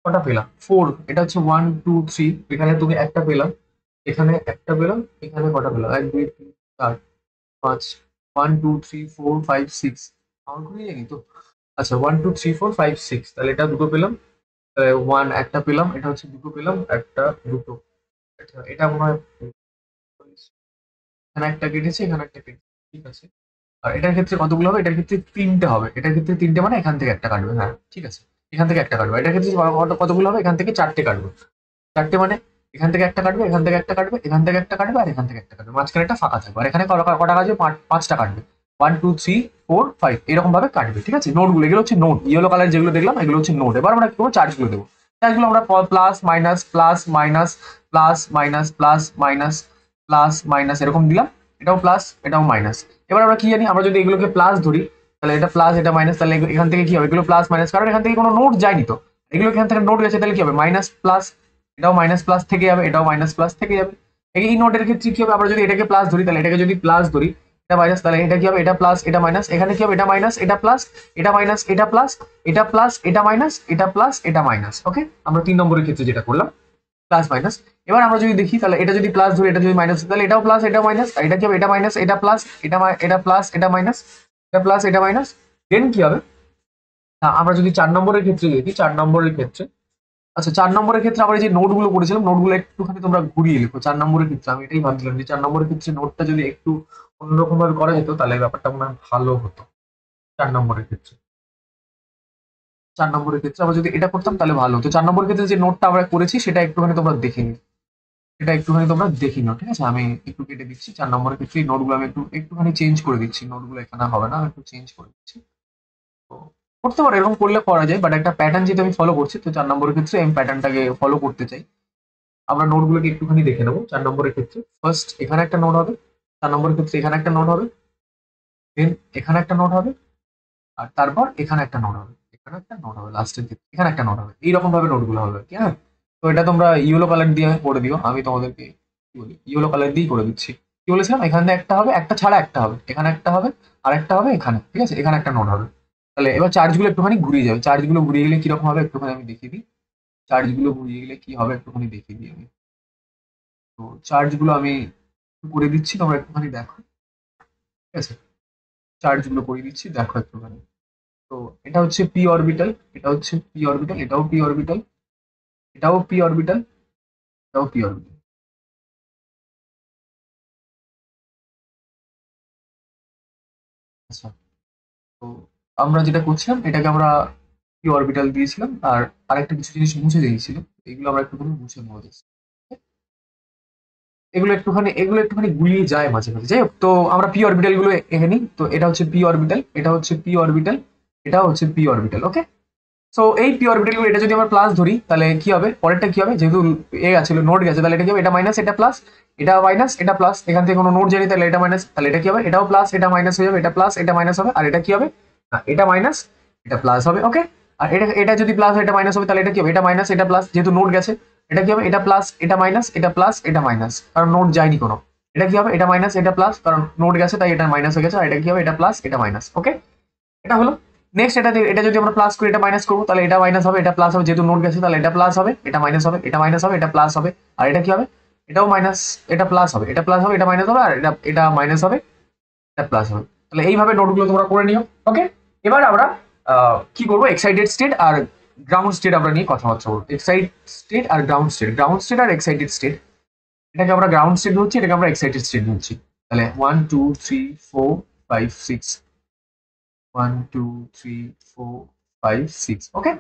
কটা পেলাম 4, এটা হচ্ছে 1 2 3, এখানে তুমি একটা পেলাম, এখানে একটা পেলাম, এখানে কটা পেলাম 1 2 3 4 5, 1 2 3 4 5 6, কাউন্ট করে জানি তো। আচ্ছা 1 2 3 4 5 6, তাহলে এটা দুটো পেলাম, 1 একটা পেলাম, এটা হচ্ছে দুটো পেলাম, একটা দুটো, এটা মনে হয় এখানে একটা কেটেছে, এখানে একটা কেটেছে, ঠিক আছে। আর এটার ক্ষেত্রে কতগুলো হবে, এটার ক্ষেত্রে 3টে হবে, এটার ক্ষেত্রে 3টে মানে এখান থেকে একটা কাটবে, হ্যাঁ ঠিক আছে, এখান থেকে একটা কাটবে। এটার ক্ষেত্রে কতগুলো হবে, এখান থেকে 4টে কাটবে, 4টে মানে এখান থেকে একটা কাটবে, এখান থেকে একটা কাটবে, এখান থেকে একটা কাটবে, আর এখান থেকে একটা কাটবে, মাঝখানে একটা ফাঁকা থাকবে। আর এখানে কটা কাটবে, 5টা কাটবে, 1 2 3 4 5, এরকম ভাবে কাটবে, ঠিক আছে। নোটগুলো এগুলো হচ্ছে নোট, ইয়েলো কালার যেগুলো দেখলাম এগুলো হচ্ছে নোট। এবার আমরা কি করবো, চার্জগুলো দেবো। চার্জগুলো আমরা plus minus plus minus plus minus plus minus plus minus এরকম দিলাম, এটাও প্লাস এটাও মাইনাস। এবার আমরা কি জানি, আমরা যদি এগুলোকে প্লাস ধরি তাহলে এটা প্লাস এটা মাইনাস, তাহলে এখান থেকে কি হবে, এগুলো প্লাস মাইনাস, কারণ এখান থেকে কোনো নোট যায়নি তো, এগুলো এখান থেকে নোট গেছে, তাহলে কি হবে মাইনাস প্লাস, এটাও মাইনাস প্লাস থেকে যাবে, এটাও মাইনাস প্লাস থেকে যাবে। এই নোটের ক্ষেত্রে কি হবে, আমরা যদি এটাকে প্লাস ধরি তাহলে এটাকে যদি প্লাস ধরি, এটা মাইনাস, তাহলে এটা কি হবে, এটা প্লাস এটা মাইনাস, এখানে কি হবে, এটা মাইনাস এটা প্লাস, এটা মাইনাস এটা প্লাস, এটা প্লাস এটা মাইনাস, এটা প্লাস এটা মাইনাস। ওকে, আমরা 3 নম্বরের ক্ষেত্রে যেটা করলাম। Plus minus. এবার আমরা যদি দেখি তাহলে এটা যদি প্লাস ধরি, এটা যদি মাইনাস, তাহলে এটাও প্লাস এটাও মাইনাস, এটা কি হবে, এটা মাইনাস এটা প্লাস, এটা প্লাস এটা মাইনাস, এটা প্লাস এটা মাইনাস। দেন কি হবে, আমরা যদি 4 নম্বরের ক্ষেত্রে দেখি, 4 নম্বরের ক্ষেত্রে, আচ্ছা 4 নম্বরের ক্ষেত্রে আমরা যে নোটগুলো করেছিলাম, নোটগুলো একটুখানি তোমরা ঘুরিয়ে লিখো। 4 নম্বরের ক্ষেত্রে আমি এটাই ভাবছিলাম যে 4 নম্বরের ক্ষেত্রে নোটটা যদি একটু অন্যরকম ভাবে করা যেত তাহলে ব্যাপারটা মনে হয় ভালো হতো। 4 নম্বরের ক্ষেত্রে, 4 নম্বরের ক্ষেত্রে আমরা যদি এটা করতাম তাহলে ভালো হতো। 4 নম্বরের ক্ষেত্রে যে নোটটা আমরা করেছি সেটা একটুখানি তোমরা দেখে নিও, এটা একটুখানি তোমরা দেখে নিও, ঠিক আছে? আমি একটু কেটে দিচ্ছি। 4 নম্বরের ক্ষেত্রে নোটগুলো আমি একটুখানি চেঞ্জ করে দিচ্ছি, নোটগুলো এখানে হবে না, আমি একটু চেঞ্জ করে দিচ্ছি। তো করতে পারো, এরকম করলে করা যায়, বাট একটা প্যাটার্ন যেহেতু আমি ফলো করছি, তো 4 নম্বরের ক্ষেত্রে আমি প্যাটার্নটাকে ফলো করতে চাই। আমরা নোটগুলোকে একটুখানি দেখে নেবো। 4 নম্বরের ক্ষেত্রে ফার্স্ট এখানে একটা নোট হবে, 4 নম্বরের ক্ষেত্রে এখানে একটা নোট হবে, দেন এখানে একটা নোট হবে, আর তারপর এখানে একটা নোট হবে, এখানে একটা নোট হবে, লাস্টের ক্ষেত্রে এখানে একটা নোট হবে। এইরকম ভাবে নোটগুলো হবে, ঠিক আছে? তো এটা তোমরা ইয়েলো কালার দিয়ে করে দিও, আমি তোমাদেরকে কি বলি ইয়েলো কালার দিয়েই করে দিচ্ছি। কি বলেছিলাম, এখানে একটা হবে, একটা ছাড়া একটা হবে, এখানে একটা হবে, আর একটা হবে এখানে, ঠিক আছে? এখানে একটা নোট হবে। তাহলে এবার চার্জগুলো একটুখানি ঘুরিয়ে যাবে, চার্জগুলো ঘুরিয়ে গেলে কিরকম হবে একটুখানি আমি দেখিয়ে দিই। চার্জগুলো ঘুরিয়ে গেলে কি হবে একটুখানি দেখিয়ে দিই আমি। তো চার্জগুলো আমি করে দিচ্ছি, তোমরা একটুখানি দেখো, ঠিক আছে? চার্জগুলো করে দিচ্ছি, দেখো একটুখানি। তো এটা হচ্ছে পি অরবিটাল, এটা হচ্ছে পি অরবিটাল, এটাও পি অরবিটাল, এটাও পি অরবিটাল, এটাও পি অরবিটাল। আচ্ছা, তো আমরা যেটা করছিলাম এটাকে আমরা পি অরবিটাল দিয়েছিলাম, আর আরেকটা কিছু জিনিস মুছে দিয়েছিল, এগুলো আমরা একটুখানি মুছে নেবো just। এগুলো একটুখানি গুলিয়ে যায় মাঝে মাঝে, যাই হোক। তো আমরা পি অরবিটাল গুলো এখানে নিই। তো এটা হচ্ছে পি অরবিটাল, এটা হচ্ছে পি অরবিটাল, এটা হচ্ছে পি অরবিটাল, ওকে? সো এই পি অরবিটাল গুলো, এটা যদি আমরা প্লাস ধরি তাহলে কি হবে, পরেরটা কি হবে, যেহেতু এ গেছিল নোট গেছে, তাহলে এটা কি হবে, এটা মাইনাস এটা প্লাস, এটা মাইনাস এটা প্লাস, এখান থেকে কোনো নোট জানি তাহলে এটা মাইনাস, তাহলে এটা কি হবে, এটাও প্লাস এটা মাইনাস হয়ে যাবে, এটা প্লাস এটা মাইনাস হবে, আর এটা কি হবে, না এটা মাইনাস এটা প্লাস হবে, ওকে? আর এটা এটা যদি প্লাস হয় এটা মাইনাস হবে, তাহলে এটা কি হবে, এটা মাইনাস এটা প্লাস, যেহেতু নোট গেছে এটা কি হবে, এটা প্লাস এটা মাইনাস এটা প্লাস এটা মাইনাস, কারণ নোট যায়নি কোনো। এটা কি হবে, এটা মাইনাস এটা প্লাস, কারণ নোট গেছে তাই এটা মাইনাস হয়ে গেছে, আর এটা কি হবে, এটা প্লাস এটা মাইনাস, ওকে? এটা হলো। নেক্সট এটা যদি আমরা প্লাস করি এটা মাইনাস করবো, তাহলে এটা মাইনাস হবে এটা প্লাস হবে, যেহেতু নোট গেছে তাহলে এটা প্লাস হবে এটা মাইনাস হবে, এটা মাইনাস হবে এটা প্লাস হবে, আর এটা কি হবে, এটাও মাইনাস এটা প্লাস হবে, এটা প্লাস হবে এটা মাইনাস হবে, আর এটা এটা মাইনাস হবে এটা প্লাস হবে। তাহলে এইভাবে নোটগুলো তোমরা করে নিও, ওকে? এবার আমরা কি করবো, এক্সাইটেড স্টেট আর গ্রাউন্ড স্টেট আমরা নিয়ে কথাবার্তা বলবো। এক্সাইট স্টেট আর গ্রাউন্ড স্টেট, গ্রাউন্ড স্টেট আর এক্সাইটেড স্টেট, এটাকে আমরা গ্রাউন্ড স্টেট হচ্ছে, এটাকে আমরা এক্সাইটেড স্টেট হচ্ছি। তাহলে 1 2 3 4 5 6, 1 2 3 4 5 6, ওকে?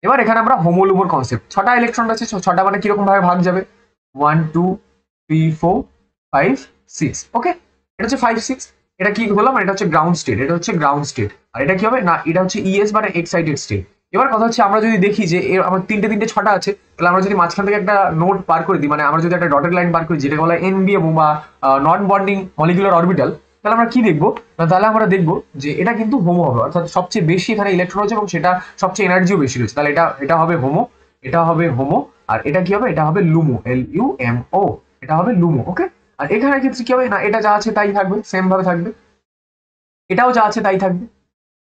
এবার এখানে আমরা হোমোলুমোর কনসেপ্ট, 6টা ইলেকট্রন আছে, 6টা মানে কিরকম ভাবে ভাগ যাবে, 1 2 3 4 5 6, ওকে? এটা হচ্ছে 5 6, এটা কি বললাম, এটা হচ্ছে গ্রাউন্ড স্টেট, এটা হচ্ছে গ্রাউন্ড স্টেট। আর এটা কি হবে না, এটা হচ্ছে ইএস মানে এক্সাইটেড স্টেট। এবার কথা হচ্ছে আমরা যদি দেখি যে আমার তিনটে 6টা আছে, তাহলে আমরা যদি মাঝখান থেকে একটা নোট পার করে দিই, মানে আমরা যদি একটা ডটেড লাইন পার করি যেটা বলা এনবিএম বা নন বন্ডিং মলিকুলার অরবিটাল, তাহলে আমরা কি দেখবো, তাহলে আমরা দেখবো যে এটা কিন্তু হোমো হবে, অর্থাৎ সবচেয়ে বেশি এখানে ইলেকট্রন রয়েছে এবং সেটা সবচেয়ে এনার্জিও বেশি রয়েছে, তাহলে এটা এটা হবে হোমো, এটা হবে হোমো, আর এটা কি হবে, এটা হবে লুমো, LUMO, এটা হবে লুমো, ওকে? আর এখানের ক্ষেত্রে কি হবে না, এটা যা আছে তাই থাকবে, সেম ভাবে থাকবে, এটাও যা আছে তাই থাকবে,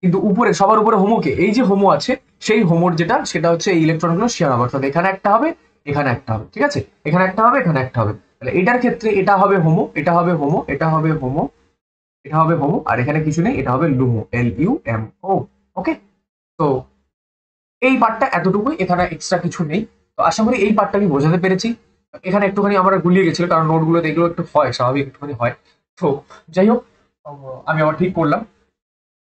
কিন্তু উপরে সবার উপরে হোমোকে, এই যে হোমো আছে সেই হোমোর যেটা সেটা হচ্ছে এই ইলেকট্রনগুলো শেয়ার হবে, অর্থাৎ এখানে একটা হবে এখানে একটা হবে, ঠিক আছে? এখানে একটা হবে এখানে একটা হবে, তাহলে এটার ক্ষেত্রে এটা হবে হোমো, এটা হবে হোমো, এটা হবে হোমো, এটা হবে হোমো, আর এখানে কিছু নেই, এটা হবে লুমো, LUMO, ওকে? তো এই পার্টটা এতটুকুই, এখানে এক্সট্রা কিছু নেই। তো আশা করি এই পার্টটা আমি বোঝাতে পেরেছি। এখানে একটুখানি আমরা গুলিয়ে গেছিল কারণ নোটগুলো এগুলো একটু হয়, স্বাভাবিক একটুখানি হয়। তো যাই হোক, আমি আবার ঠিক করলাম।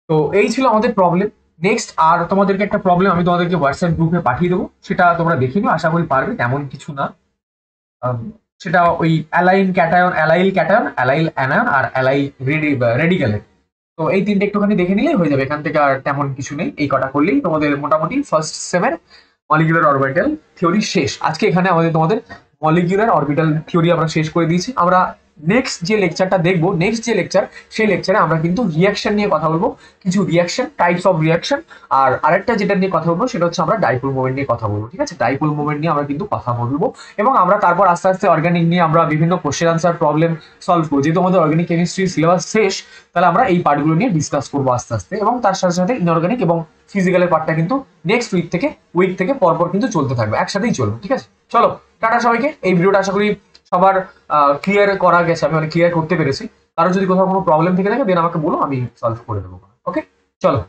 তো এই ছিল আমাদের প্রবলেম। নেক্সট আর তোমাদেরকে একটা প্রবলেম আমি তোমাদেরকে হোয়াটসঅ্যাপ গ্রুপে পাঠিয়ে দেবো, সেটা তোমরা দেখে নিও, আশা করি পারবে, তেমন কিছু না। সেটা ওই অ্যালাইল ক্যাটায়ন, অ্যালাইল অ্যানায়ন আর অ্যালাইল রেডিক্যালের। তো এই তিনটে একটুখানি দেখে নিলেই হয়ে যাবে, এখান থেকে আর তেমন কিছু নেই, এই কটা করলেই তোমাদের মোটামুটি ফার্স্ট সেমের মলিকুলার অরবিটাল থিওরি শেষ। আজকে এখানে তোমাদের মলিকুলার অরবিটাল থিওরি আমরা শেষ করে দিয়েছি। আমরা নেক্সট যে লেকচারটা দেখবো, নেক্সট যে লেকচার, সেই লেকচারে আমরা কিন্তু রিয়াকশন নিয়ে কথা বলবো, কিছু রিয়াকশন, টাইপস অফ রিয়াকশন, আর আরেকটা যেটা নিয়ে কথা বলবো সেটা হচ্ছে আমরা ডাইপোল মোমেন্ট নিয়ে কথা বলবো, ঠিক আছে? ডাইপোল মোমেন্ট নিয়ে আমরা কিন্তু কথা বলবো, এবং আমরা তারপর আস্তে আস্তে অর্গানিক নিয়ে আমরা বিভিন্ন কোশ্চেন আনসার প্রবলেম সলভ করবো। যেহেতু আমাদের অর্গানিক কেমিস্ট্রি সিলেবাস শেষ, তাহলে আমরা এই পার্টগুলো নিয়ে ডিসকাস করবো আস্তে আস্তে, এবং তার সাথে সাথে ইনঅর্গানিক এবং ফিজিক্যালের পার্টটা কিন্তু নেক্সট উইক থেকে পরপর কিন্তু চলতে থাকবে, একসাথেই চলবে, ঠিক আছে? চলো। টাটা সবাইকে। এই ভিডিওটা আশা করি সবার ক্লিয়ার করা গেছে, আমি মানে ক্লিয়ার করতে পেরেছি। কারো যদি কোথাও কোনো প্রবলেম থেকে থাকে দেন আমাকে বলো, আমি সলভ করে দেবো। ওকে, চলো।